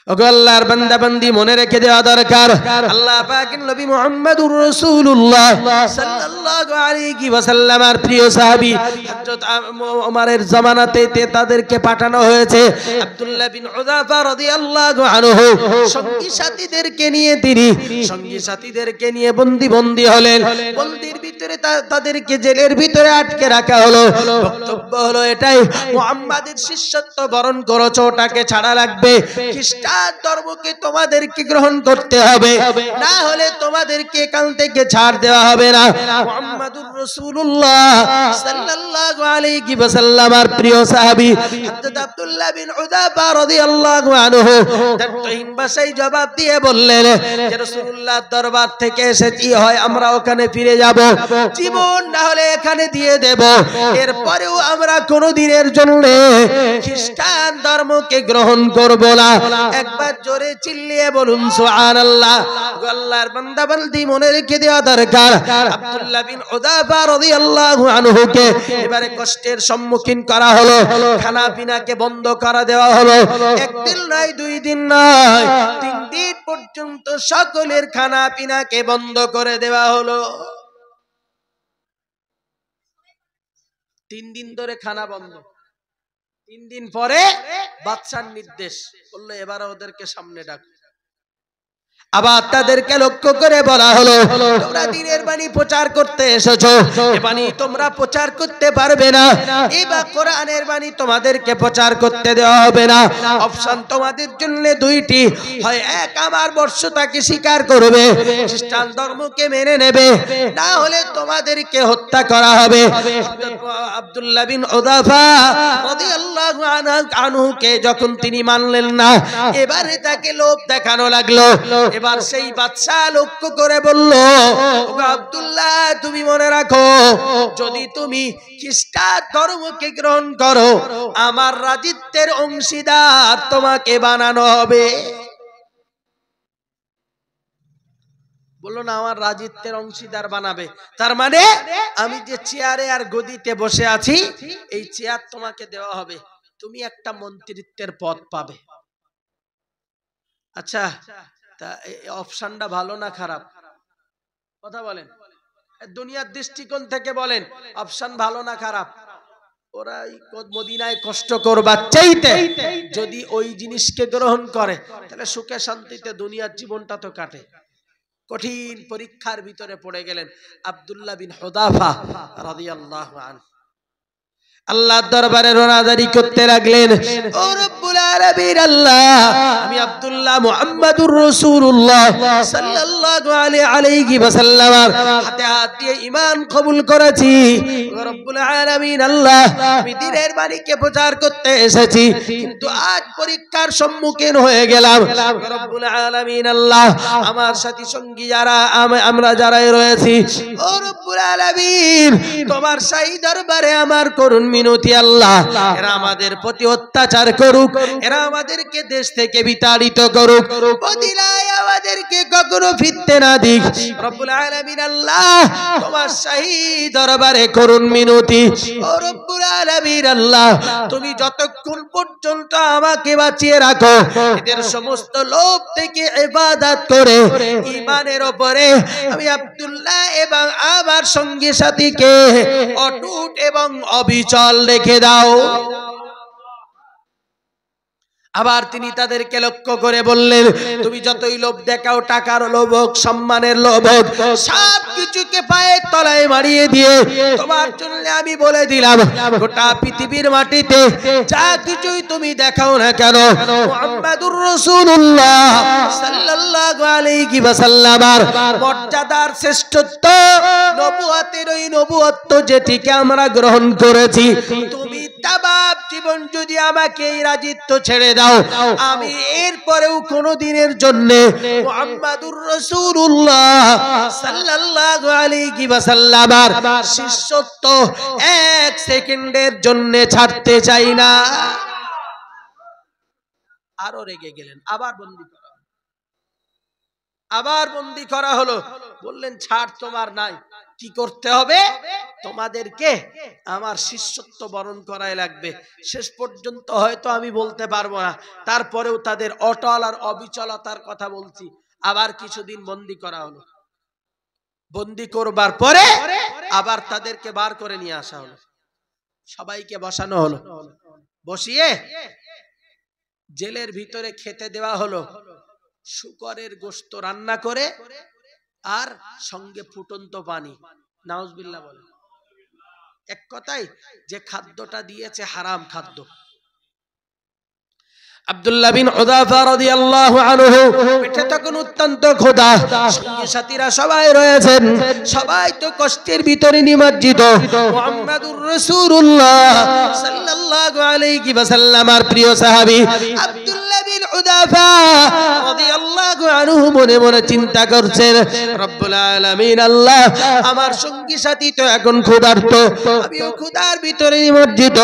ওগো আল্লাহর বান্দা বান্দি, মনে রেখে দেওয়া দরকার, আল্লাহ পাকের নবী মুহাম্মদুর রাসূলুল্লাহ সাল্লাল্লাহু আলাইহি ওয়াসাল্লামের প্রিয় সাহাবী হযরত ওমরের জামানাতে তাদেরকে পাঠানো হয়েছে। আব্দুল্লাহ বিন হুযাফা রাদিয়াল্লাহু আনহু সঙ্গী সাথীদেরকে নিয়ে বন্দী হলেন। বন্দির ভিতরে তাদেরকে জেলের ভিতরে আটকে রাখা হলো। বক্তব্য হলো এটাই, মুহাম্মাদের শিষ্যত্ব বরণ করেছো, ওটাকে ছাড়া লাগবে, খ্রিস্টান ধর্মকে তোমাদেরকে গ্রহণ করতে হবে, না হলে তোমাদেরকে এখান থেকে ছাড় দেওয়া হবে না। মুহাম্মাদুর রাসূলুল্লাহ সাল্লাল্লাহু আলাইহি ওয়াসাল্লামের প্রিয় সাহাবী হযরত আব্দুল্লাহ বিন হুযাফা রাদিয়াল্লাহু আনহু দ্ব্যর্থহীন ভাষায় জবাব দিয়ে বললেন যে রাসূলুল্লাহর দরবার থেকে এসেছি, হয় আমরা ওখানে ফিরে যাব, জীবন না হলে এখানে দিয়ে দেব, এরপরেও আমরা কোনদিনের জন্য খ্রিস্টান ধর্মকে গ্রহণ করব না। একবার জোরে চিল্লিয়ে বলুন সুবহানাল্লাহ। আল্লাহর বান্দা বান্দি, মনে রেখে দেওয়া দরকার, আব্দুল্লাহ বিন হুযাফা রাদিয়াল্লাহু আনহুকে এবারে কষ্টের সম্মুখীন করা হলো, খানা পিনাকে বন্ধ করা দেওয়া হলো। একদিন নয়, দুই দিন নয়, 3 দিন পর্যন্ত সকলের খানা পিনাকে বন্ধ করে দেওয়া হলো। 3 দিন ধরে খানা বন্ধ। 3 দিন পরে বাদশার নির্দেশ বললো, এবার ওদেরকে সামনে ডাক। আবার তাদেরকে লক্ষ্য করে বলা হলো, তোমরা দ্বীনের বাণী প্রচার করতে এসেছো, এই বাণী তোমরা প্রচার করতে পারবে না, এবার কোরআনের বাণী তোমাদেরকে প্রচার করতে দেওয়া হবে না। অপশন তোমাদের জন্য দুইটি, হয় এক আমার বর্ষতাকে স্বীকার করবে, খ্রিস্টান ধর্মকে মেনে নেবে, না হলে তোমাদেরকে হত্যা করা হবে। আব্দুল্লাহ বিন হুযাফা রাদিয়াল্লাহু আনহুকে যখন তিনি মানলেন না, এবারে তাকে লোভ দেখানো লাগলো। এবার সেই বাদশা লক্ষ্য করে বলল, আব্দুল্লাহ তুমি মনে রাখো, যদি তুমি খ্রিস্টান ধর্মকে গ্রহণ করো, আমার রাজত্বের অংশীদার তোমাকে বানানো হবে। বললো না, আমার রাজত্বের অংশীদার বানাবে, তার মানে আমি যে চেয়ারে আর গদিতে বসে আছি, এই চেয়ার তোমাকে দেওয়া হবে, তুমি একটা মন্ত্রিত্বের পদ পাবে। আচ্ছা, তা অপশনটা ভালো না খারাপ? কথা বলেন, দুনিয়ার দৃষ্টিকোণ থেকে বলেন, অপশন ভালো না খারাপ? ওরা মদিনায় কষ্ট করবার চাইতে যদি ওই জিনিসকে গ্রহণ করে, তাহলে সুখে শান্তিতে দুনিয়ার জীবনটা তো কাটে। কঠিন পরীক্ষার ভিতরে পড়ে গেলেন আব্দুল্লাহ বিন হুযাফা রাদিয়াল্লাহু আনহু। আল্লাহর দরবারে রোনাজারি করতে লাগলেন, ও রব্বুল আলামিন আল্লাহ, আমি আব্দুল্লাহ মুহাম্মাদুর রাসূলুল্লাহ সাল্লাল্লাহু আলাইহি ওয়াসাল্লামের হাতে হাত দিয়ে ঈমান কবুল করেছি। ও রব্বুল আলামিন আল্লাহ, আমি দ্বীনের বাণীকে প্রচার করতে এসেছি, কিন্তু আজ পরীক্ষার সম্মুখীন হয়ে গেলাম। ও রব্বুল আলামিন আল্লাহ, আমার সাথী সঙ্গী যারা আমরা যারাই রয়েছি, ও রব্বুল আলামিন তোমার শাহী দরবারে আমার করুণ মিনতি আল্লাহ, এরা আমাদের প্রতি অত্যাচার করুক, এরা আমাদেরকে দেশ থেকে বিতাড়িত করুক, মদিনায় আমাদেরকে কখনো ফিরতে না দিক। রব্বুল আলামিন আল্লাহ, তোমার শাহী দরবারে করুন মিনতি। ও রব্বুল আলামিন আল্লাহ, তুমি যতক্ষণ পর্যন্ত আমাকে বাঁচিয়ে রাখো, এদের সমস্ত লোভ থেকে ইবাদত করে ঈমানের উপরে আমি আব্দুল্লাহ এবং আমার সঙ্গী সাথীকে অটুট এবং অবিচল রেখে দাও। আবার তিনি তাদেরকে লক্ষ্য করে বললেন, তুমি যতই লোভ দেখাও, টাকার লোভ হোক, সম্মানের লোভ হোক, সব কিছুকে পায়ের তলায় মারিয়ে দিয়ে তোমার জন্য আমি বলে দিলাম, গোটা পৃথিবীর মাটিতে যা কিছুই তুমি দেখাও না কেন, মুহাম্মাদুর রাসূলুল্লাহ সাল্লাল্লাহু আলাইহি ওয়াসাল্লামের মর্যাদার শ্রেষ্ঠত্ব, নবুয়তের ওই নবুয়ত্ব যেটিকে আমরা গ্রহণ করেছি, তুমি তামাম জীবন যদি আমাকে এই রাজিত্ব ছেড়ে দাও, আমি এরপরেও কোনো দিনের জন্য মুহাম্মাদুর রাসূলুল্লাহ সাল্লাল্লাহু আলাইহি ওয়াসাল্লামের শিষ্যত্ব এক সেকেন্ডের জন্য ছাড়তে চাই না। আরো রেগে গেলেন, আবার বন্দী করা হলো। বললেন, ছাড় তোমার নাই, কি করতে হবে, তোমাদেরকে আমার শিষ্যত্ব বরণ করাই লাগবে। শেষ পর্যন্ত হয়তো আমি বলতে পারবো না, তারপরেও তাদের অটল আর অবিচলতার কথা বলছি। আবার কিছুদিন বন্দী করা হলো। বন্দী করবার পরে আবার তাদেরকে বার করে নিয়ে আসা হলো, সবাইকে বসানো হলো, বসিয়ে জেলের ভিতরে খেতে দেওয়া হলো শুকরের গোশত রান্না করে, আর সঙ্গে ফুটন্ত পানি। নাউজুবিল্লাহ বলে। এক কথায় যে খাদ্যটা দিয়েছে হারাম খাদ্য। আব্দুল্লাহ বিন হুযাফা রাদিয়াল্লাহু আনহু পেটে তখন অত্যন্ত ক্ষুধা, সঙ্গী সাথীরা সবাই রয়েছেন, সবাই তো কষ্টের ভিতরে নিমজ্জিত। মুহাম্মাদুর রাসূলুল্লাহ সাল্লাল্লাহু আলাইহি ওয়াসাল্লামের প্রিয় সাহাবী আব্দুল্লাহ বিন হুযাফা রাদিয়াল্লাহু আনহু মনে মনে চিন্তা করছেন, রব্বুল আলামিন আল্লাহ, আমার সঙ্গী সাথী তো এখন ক্ষুধার্ত, আমিও ক্ষুধার ভিতরে নিমজ্জিত।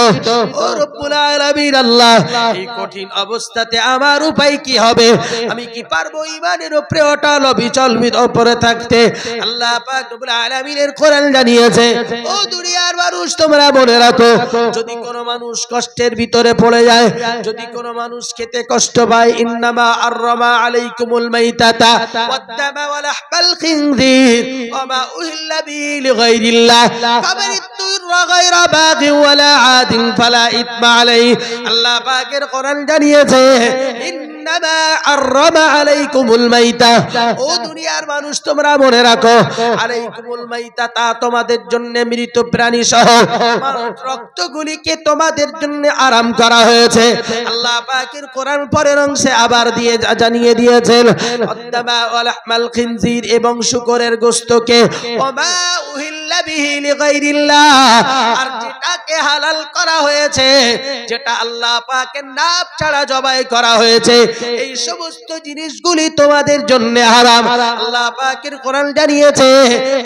ও রব্বুল আলামিন আল্লাহ, এই কঠিন অবস্থাতে আমার উপায় কি হবে? আমি কি পারবো ঈমানের উপরে অটল অবিচল উপরে থাকতে? আল্লাহ পাক রব্বুল আলামিনের কোরআন জানিয়েছে, ও দুনিয়ার মানুষ তোমরা মনে রাখো, যদি কোনো মানুষ কষ্টের ভিতরে পড়ে যায়, যদি কোনো মানুষ খেতে কষ্ট পায়, ইন্নামা আররামা আলাইকুমুল মাইতাতা ওয়াদ-দামা ওয়া লাহমাল খিনজির ওয়া মা উহিল্লা বিহি লিগাইরিল্লাহ ফামানিত্তুরা গায়রা বাগি ওয়ালা আদিন ফালা ইতমা আলাইহি। আল্লাহ পাকের কোরআন জানিয়েছে, ইন্নামা আররামা আলাইকুমুল মাইতা, ও দুনিয়ার মানুষ তোমরা মনে রাখো, আলাইকুমুল মাইতা, তা তোমাদের জন্য মৃত প্রাণী সহ রক্তগুলিকে তোমাদের জন্য আরাম করা হয়েছে। আল্লাহ পাকের কোরআন পরের অংশে আবার দিয়ে জানিয়ে দিয়েছেন, ওয়াদ-দামা ওয়া লাহমাল খিনজির, এবং শুকরের গোশতকে, ওয়া মা উহিল্লা বিহি লিগাইরিল্লাহ, আর যেটাকে হালাল করা হয়েছে, যেটা আল্লাহ পাকের নাম ছাড়া জবাই করা হয়েছে, এই সমস্ত জিনিসগুলি তোমাদের জন্য হারাম। আল্লাহ পাকের কোরআন জানিয়েছে,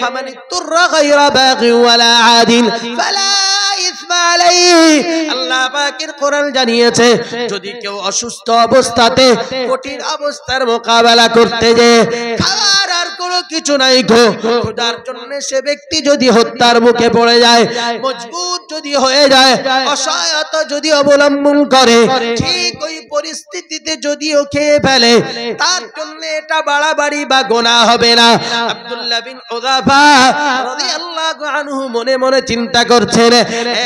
ফামানিত্তুরা গায়রা বাগি ওয়ালা আদিন ফালা ইসমা আলাইহি। আল্লাহ পাকের কোরআন জানিয়েছে, যদি কেউ অসুস্থ অবস্থাতে কঠিন অবস্থার মোকাবেলা করতে যায়, খাবার আর কোনো কিছু নাই গো, খোদার জন্য সে ব্যক্তি যদি হত্যার মুখে পড়ে যায়, মজবুত যদি হয়ে যায়, অসহায়তা যদি অবলম্বন করে, ঠিক ওই পরিস্থিতিতে যদিও খেয়ে ফেলে, তার জন্য এটা বাড়াবাড়ি বা গুনাহ হবে না। আব্দুল্লাহ বিন হুযাফা রাদিয়াল্লাহু আনহু মনে মনে চিন্তা করছেন,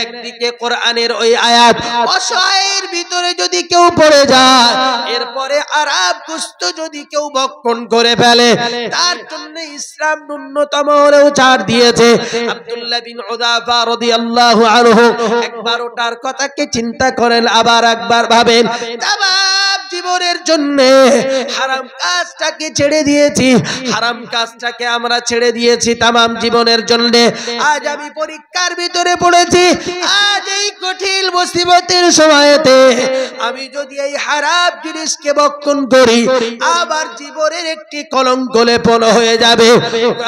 একদিকে কোরআনের ওই আয়াত, অসহায়ের ভিতরে যদি কেউ পড়ে যায়, এরপরে আরাম গোশত যদি কেউ ভক্ষণ করে ফেলে, তার জন্য ইসলাম ন্যূনতম হলেও ছাড় দিয়েছে। আব্দুল্লাহ বিন হুযাফা রাদিয়াল্লাহু আনহু একবার ওটার কথাকে চিন্তা করেন, আবার একবার ভাবেন, তামাম জীবনের জন্য হারাম কাজটাকে ছেড়ে দিয়েছি, হারাম কাজটাকে আমরা ছেড়ে দিয়েছি তামাম জীবনের জন্য। আজ আমি পরীক্ষার ভিতরে পড়েছি, আজ এই কঠিন মুসিবতের সময়তে আমি যদি এই হারাম জিনিসকে ভক্ষণ করি, আবার জীবনের একটি কলঙ্ক লেপন হয়ে যাবে।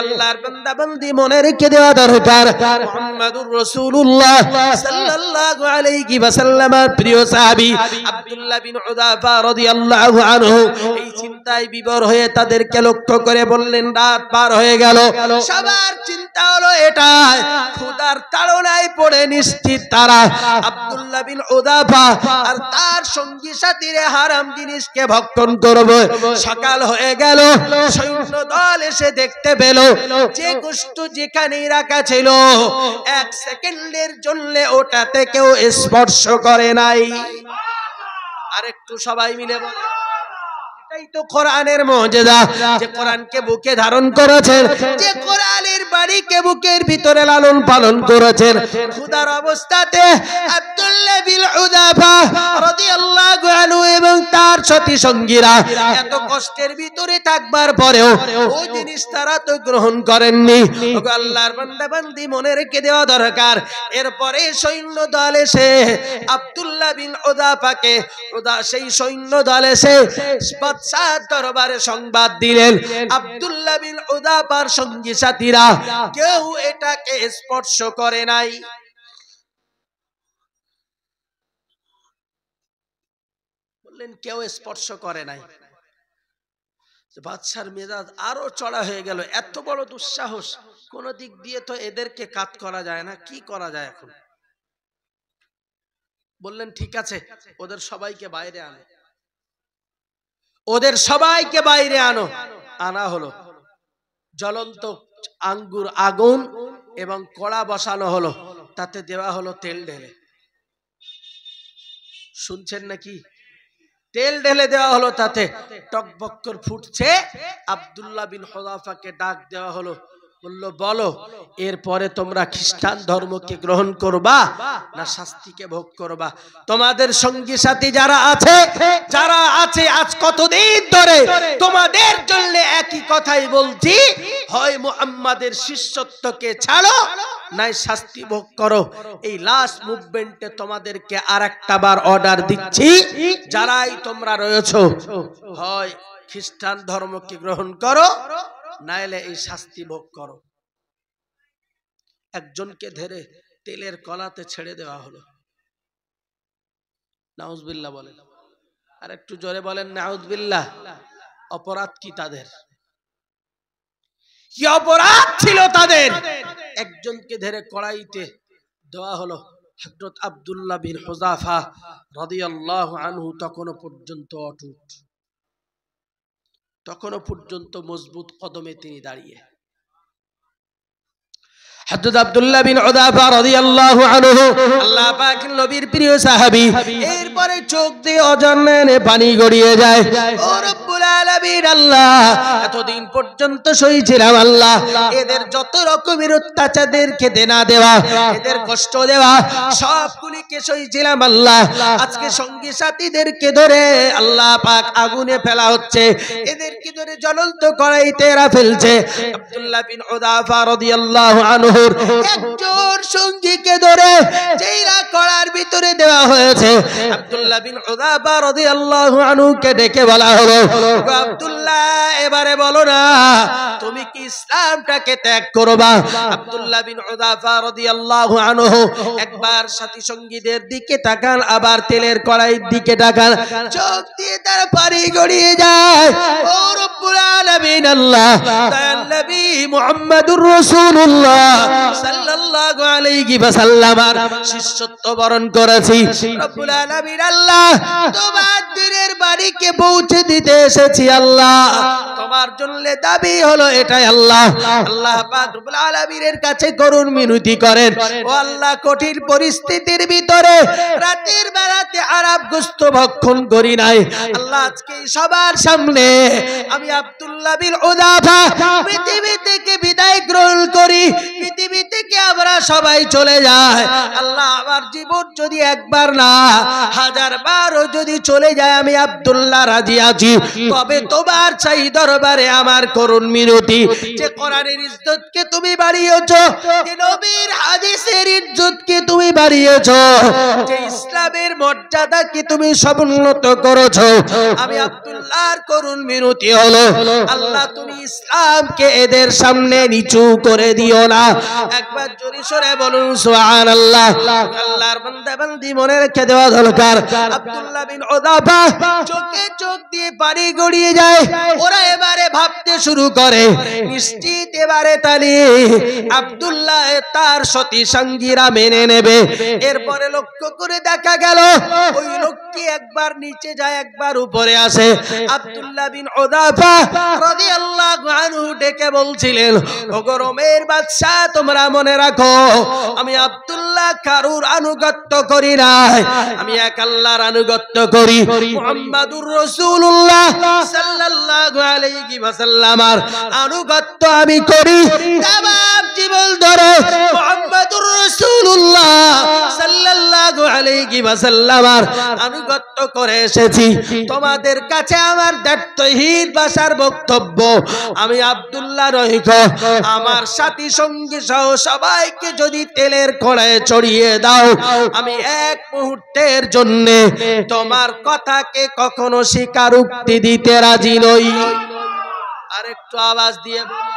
আল্লাহর বান্দা বান্দি মনে রেখে দেওয়া দরকার, মুহাম্মাদুর রাসূলুল্লাহ সাল্লাল্লাহু আলাইহি ওয়াসাল্লামের প্রিয় সাহাবী আব্দুল্লাহ বিন উযাফা রাদিয়াল্লাহু আনহু এই চিন্তায় বিভোর হয়ে তাদেরকে লক্ষ্য করে বললেন, রাত পার হয়ে গেল, সবার চিন্তা হলো এটাই, খোদার তাড়নায় পড়ে নিশ্চিত তারা আব্দুল্লাহ বিন উযাফা আর তার সঙ্গী সাথীরা হারাম জিনিসকে ভক্ষণ করবে। সকাল হয়ে গেল, সৈন্য দল এসে দেখতে পেল যে গোশত যেখানেই রাখা ছিল এক সেকেন্ডের জন্য ওটাতে কেউ স্পর্শ করে নাই। আরেকটু সবাই মিলে বলে, এটাই তো কোরআনের মুজিজা, যে কোরআনকে বুকে ধারণ করেছেন, যে কোরআনের বাণীকে বুকের ভিতরে লালন পালন করেছেন। খোদার অবস্থাতে আব্দুল্লাহ বিন উযাফা রাদিয়াল্লাহু আনহু এবং তার সাথী সঙ্গীরা এত কষ্টের ভিতরে থাকবার পরেও ওই জিনিস তারা তো গ্রহণ করেননি। আল্লাহর বান্দা বান্দি মনে রেখে দেওয়া দরকার। এরপরে সৈন্য দল এসে আব্দুল্লাহ বিন উযাফাকে সেই সৈন্য দল এসে বাদশার দরবারে সংবাদ দিলেন, আব্দুল্লাহ বিন উযাফার সঙ্গী সাথীরা কেউ এটাকে স্পর্শ করে নাই। বললেন কেউ স্পর্শ করে নাই। বাদশার মেজাজ আরো চড়া হয়ে গেল, এত বড় দুঃসাহস, কোন দিক দিয়ে তো এদেরকে কাট করা যায় না, কি করা যায় এখন? বললেন ঠিক আছে, ওদের সবাইকে বাইরে আনো, ওদের সবাইকে বাইরে আনো। আনা হলো, জ্বলন্ত আঙ্গুর আগুন এবং কড়া বসানো হলো, তাতে দেওয়া হলো তেল ঢেলে। শুনছেন নাকি? তেল ঢেলে দেওয়া হলো, তাতে টকবক করে ফুটছে। আব্দুল্লাহ বিন উযাফাকে ডাক দেওয়া হলো, বলল বলো এরপরে তোমরা খ্রিস্টান ধর্মকে গ্রহণ করবা না শাস্তিকে ভোগ করবা? তোমাদের সঙ্গী সাথী যারা আছে আজ কতদিন ধরে তোমাদের জন্য একই কথাই বলছি, হয় মুহাম্মাদের শিষ্যত্বকে ছাড়ো নাই শাস্তি ভোগ করো। এই লাস্ট মুভমেন্টে তোমাদেরকে আরেকটা বার অর্ডার দিচ্ছি, যারাই তোমরা রয়েছো, হয় খ্রিস্টান ধর্মকে গ্রহণ করো নাইলে এই শাস্তি ভোগ করো। একজনকে ধরে তেলের কলাতে ছেড়ে দেওয়া হলো। নাউজুবিল্লাহ বলেন, আর একটু জোরে বলেন নাউজুবিল্লাহ। অপরাধ কি তাদের? কি অপরাধ ছিল তাদের? একজনকে ধরে কড়াইতে দেওয়া হলো। হযরত আব্দুল্লাহ বিন উযাফা রাদিয়াল্লাহু আনহু তখনও পর্যন্ত অটুট, তখনও পর্যন্ত মজবুত কদমে তিনি দাঁড়িয়ে। হযরত আব্দুল্লাহ বিন উযাফা রাদিয়াল্লাহু আনহু আল্লাহ পাকের নবীর প্রিয় সাহাবী, এরপরে চোখ দিয়ে অজান্তে পানি গড়িয়ে যায়। ও রব্বুল আলামিন, আল্লাহ এতদিন পর্যন্ত সইছিলাম, আল্লাহ এদের যত রকমের অত্যাচারদের খেতে না দেওয়া, এদের কষ্ট দেওয়া সবগুলিকে সইছিলাম, আল্লাহ আজকে সঙ্গী সাথীদেরকে ধরে আল্লাহ পাক আগুনে ফেলা হচ্ছে, এদেরকে ধরে জ্বলন্ত কড়াইতে এরা ফেলছে। আব্দুল্লাহ বিন উযাফা রাদিয়াল্লাহু আনহু একজন সঙ্গীকে ধরে যেইরা কড়ার ভিতরে দেওয়া হয়েছে, আব্দুল্লাহ বিন উযাফা রাদিয়াল্লাহু আনহুকে ডেকে বলা হলো, আব্দুল্লাহ এবারে বলো না তুমি কি ইসলামটাকে ত্যাগ করবা? আব্দুল্লাহ বিন উযাফা রাদিয়াল্লাহু আনহু একবার সাথী সঙ্গীদের দিকে তাকান, আবার তেলের কড়াইয়ের দিকে তাকান, চোখ দিয়ে তার পানি গড়িয়ে যায়। ও রব্বুল আলামিন, আল্লাহ দয়াল নবী মুহাম্মদুর রাসূলুল্লাহ সাল্লাল্লাহু আলাইহি ওয়াসাল্লামের শিষ্যত্ব বরণ করেছি। রব্বুল আলামিন, আল্লাহ তোমার দিনের বাড়িকে পৌঁছে দিতে এসেছি, আল্লাহ তোমার জন্য দাবি হলো এটাই, আল্লাহ আল্লাহ পাক রব্বুল আলামিনের কাছে করুণ মিনতি করেন, ও আল্লাহ কঠিন পরিস্থিতির ভিতরে রাতের বেলাতে আরাম গোশত ভক্ষণ করি নাই, আল্লাহ আজকে সবার সামনে আমি আব্দুল্লাহ বিন উযাফা পৃথিবী থেকে বিদায় গ্রহণ করি, পৃথিবী থেকে আমরা সবাই চলে যায়, আল্লাহ আমার জীবন যদি একবার না 1000 বারও যদি চলে যায় আমি আব্দুল্লাহ রাজি আছি। তবে তোমার চাই দরবারে আমার করুণ মিনতি, যে কোরআনের ইজ্জতকে তুমি বাড়িয়েছো, যে নবীর হাদিসের ইজ্জতকে তুমি বাড়িয়েছো, যে ইসলামের মর্যাদাকে তুমি সমুন্নত করেছো, আমি আব্দুল্লাহর করুণ মিনতি হলো আল্লাহ তুমি ইসলামকে এদের সামনে নিচু করে দিও না। একবার জোরে সরে বলুন সুবহানাল্লাহ। আল্লাহর বান্দা বান্দি মনে রেখে দেওয়া দরকার। আব্দুল্লাহ বিন উদাফা চোখে চোখ দিয়ে পানি গড়িয়ে যায়। ওরা এবারে ভাবতে শুরু করে নিশ্চিত এবারে তালি আব্দুল্লাহ তার সতী সঙ্গীরা মেনে নেবে। এরপরে লক্ষ্য করে দেখা গেল ওই লোকটি একবার নিচে যায় একবার উপরে আসে। আব্দুল্লাহ বিন উদাফা রাদিয়াল্লাহু আনহু ডেকে বলছিলেন, ওগো রোমের বাদশা তোমরা মনে রাখো আমি আব্দুল্লাহ কারুর আনুগত্য করি না, আমি এক আল্লাহর আনুগত্য করি। মুহাম্মাদুর রাসূলুল্লাহ সাল্লাল্লাহু আলাইহি ওয়াসাল্লামের আনুগত্য আমি করি। তামাম জীবন ধরে মুহাম্মাদুর রাসূলুল্লাহ সাল্লাল্লাহু আলাইহি ওয়াসাল্লামের আনুগত্য করে এসেছি। তোমাদের কাছে আমার দায়িত্বহীন ভাষার বক্তব্য, আমি আব্দুল্লাহ রহিত আমার সাথী সঙ্গী সহ সবাইকে যদি তেলের কড়াইয়ে চড়িয়ে দাও, আমি এক মুহূর্তের জন্য তোমার কথাকে কখনো স্বীকারোক্তি দিতে রাজি নই। আরেকটু আওয়াজ দিয়ে বলি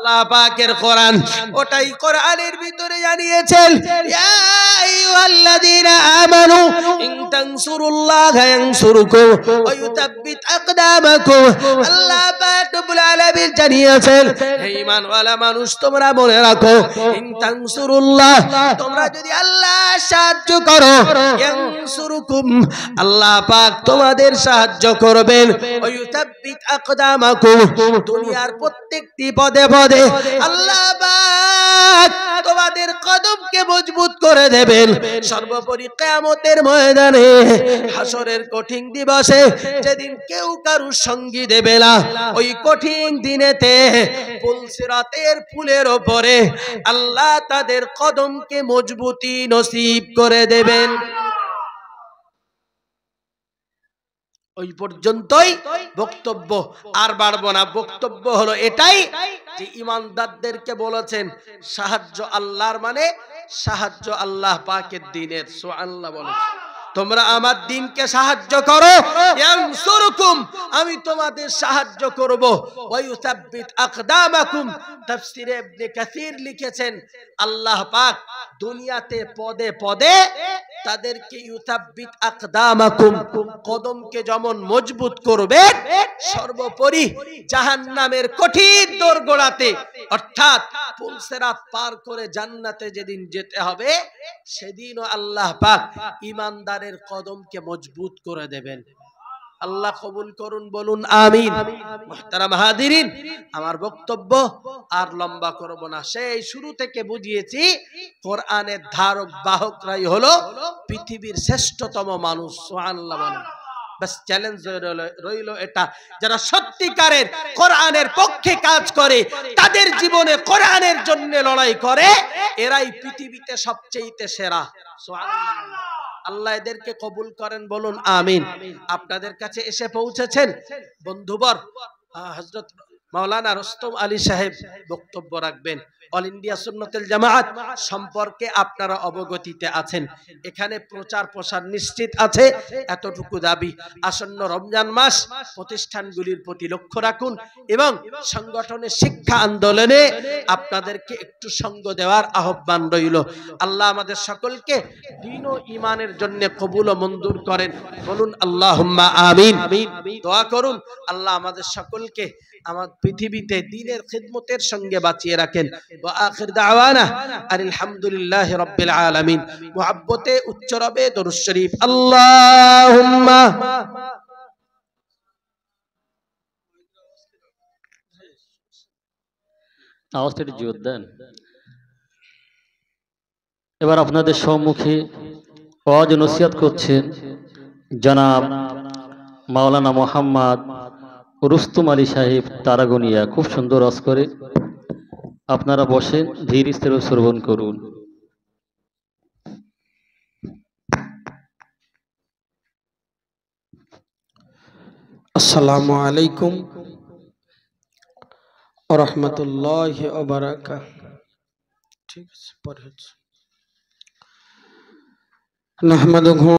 আল্লাহ পাকের কোরআন, ওটাই কোরআনের ভিতরে জানিয়েছেন, ইয়া আইয়ুহাল্লাযীনা আমানু ইন তানসুরুল্লাহা ইয়ানসুরকুম ওয়া ইউতাব্বিত আকদামাকুম। আল্লাহ পাক রব্বুল আলামিন জানিয়েছেন, হে ঈমানওয়ালা মানুষ তোমরা মনে রাখো, ইন তানসুরুল্লাহ তোমরা যদি আল্লাহ সাহায্য করো, ইয়ানসুরকুম আল্লাহ পাক তোমাদের সাহায্য করবেন, ওয়া ইউতাব্বিত আকদামাকুম দুনিয়ার প্রত্যেকটি পদে পদে আল্লাহ পাক তোমাদের কদমকে মজবুত করে দেবেন। সর্বোপরি কিয়ামতের ময়দানে হাসরের কঠিন দিবসে যেদিন কেউ কারুর সঙ্গী দেবে না, ওই কঠিন দিনেতে পুলসিরাতের ফুলের উপরে আল্লাহ তাদের কদমকে মজবুতি নসিব করে দেবেন। ওই পর্যন্তই বক্তব্য, আর বাড়বো না। বক্তব্য হলো এটাই যে ইমানদারদেরকে বলেছেন সাহায্য আল্লাহর মানে সাহায্য আল্লাহ পাকের দ্বীনের। সুবহানাল্লাহ বলেন, তোমরা আমার দ্বীনকে সাহায্য করো, ইয়ানসুরকুম আমি তোমাদের সাহায্য করব, ওয়া ইউসাব্বিত আকদামাকুম। তাফসীরে ইবনে কাসীর লিখেছেন আল্লাহ পাক দুনিয়াতে পদে পদে তাদেরকে ইউসাব্বিত আকদামাকুম কদমকে যেমন মজবুত করবে, সর্বোপরি জাহান্নামের কঠিন দোরগোড়াতে অর্থাৎ পুলসিরাত পার করে জান্নাতে যেদিন যেতে হবে, সেদিনও আল্লাহ পাক ঈমানদারের কদমকে মজবুত করে দেবেন। আল্লাহ কবুল করুন, বলুন আমিন। মুহতারাম হাজিরিন, আমার বক্তব্য আর লম্বা করব না। সেই শুরু থেকে বুঝিয়েছি কোরআনের ধারক বাহকরাই হলো পৃথিবীর শ্রেষ্ঠতম মানুষ। সুবহানাল্লাহ বলেন। বাস চ্যালেঞ্জ রইল এটা, যারা সত্যিকারের কোরআনের পক্ষে কাজ করে, তাদের জীবনে কোরআনের জন্য লড়াই করে, এরাই পৃথিবীতে সবচেয়ে সেরা। সুবহানাল্লাহ। আল্লাহ এদেরকে কবুল করেন, বলুন আমিন। আপনাদের কাছে এসে পৌঁছেছেন বন্ধুবর হযরত মাওলানা রুস্তম আলী সাহেব বক্তব্য রাখবেন। অল ইন্ডিয়া সুন্নতুল জামাত সম্পর্কে আপনারা অবগতিতে আছেন। এখানে প্রচার প্রসার নিশ্চিত আছে, এতটুকু দাবি। আসন্ন রমজান মাস প্রতিষ্ঠানগুলির প্রতি লক্ষ্য রাখুন এবং সংগঠনের শিক্ষা আন্দোলনে আপনাদেরকে একটু সঙ্গ দেওয়ার আহ্বান রইল। আল্লাহ আমাদের সকলকে দ্বীন ও ঈমানের জন্য কবুল ও মঞ্জুর করেন, বলুন আল্লাহুম্মা আমিন। দোয়া করুন আল্লাহ আমাদের সকলকে আমার পৃথিবীতে দ্বীনের খিদমতের সঙ্গে বাঁচিয়ে রাখেন। ওয়া আখির দাওয়ানা আলহামদুলিল্লাহি রাব্বিল আলামিন। মুহাব্বতে উচ্চ রবে দরুদ শরীফ আল্লাহুম্মা আওয়াজের জোর দেন। এবার আপনাদের সম্মুখে ওয়াজ নসিহত করছেন জনাব মাওলানা মোহাম্মদ রুস্তম আলী সাহেব তারাগনিয়া। খুব সুন্দর ওয়াজ করে, আপনারা বসেন, ধীর স্থির শ্রবণ করুন। আসসালামু আলাইকুম ওয়া রাহমাতুল্লাহি ওয়া বারাকাতুহু। ঠিক আছে, পরে হচ্ছে নাহমাদুহু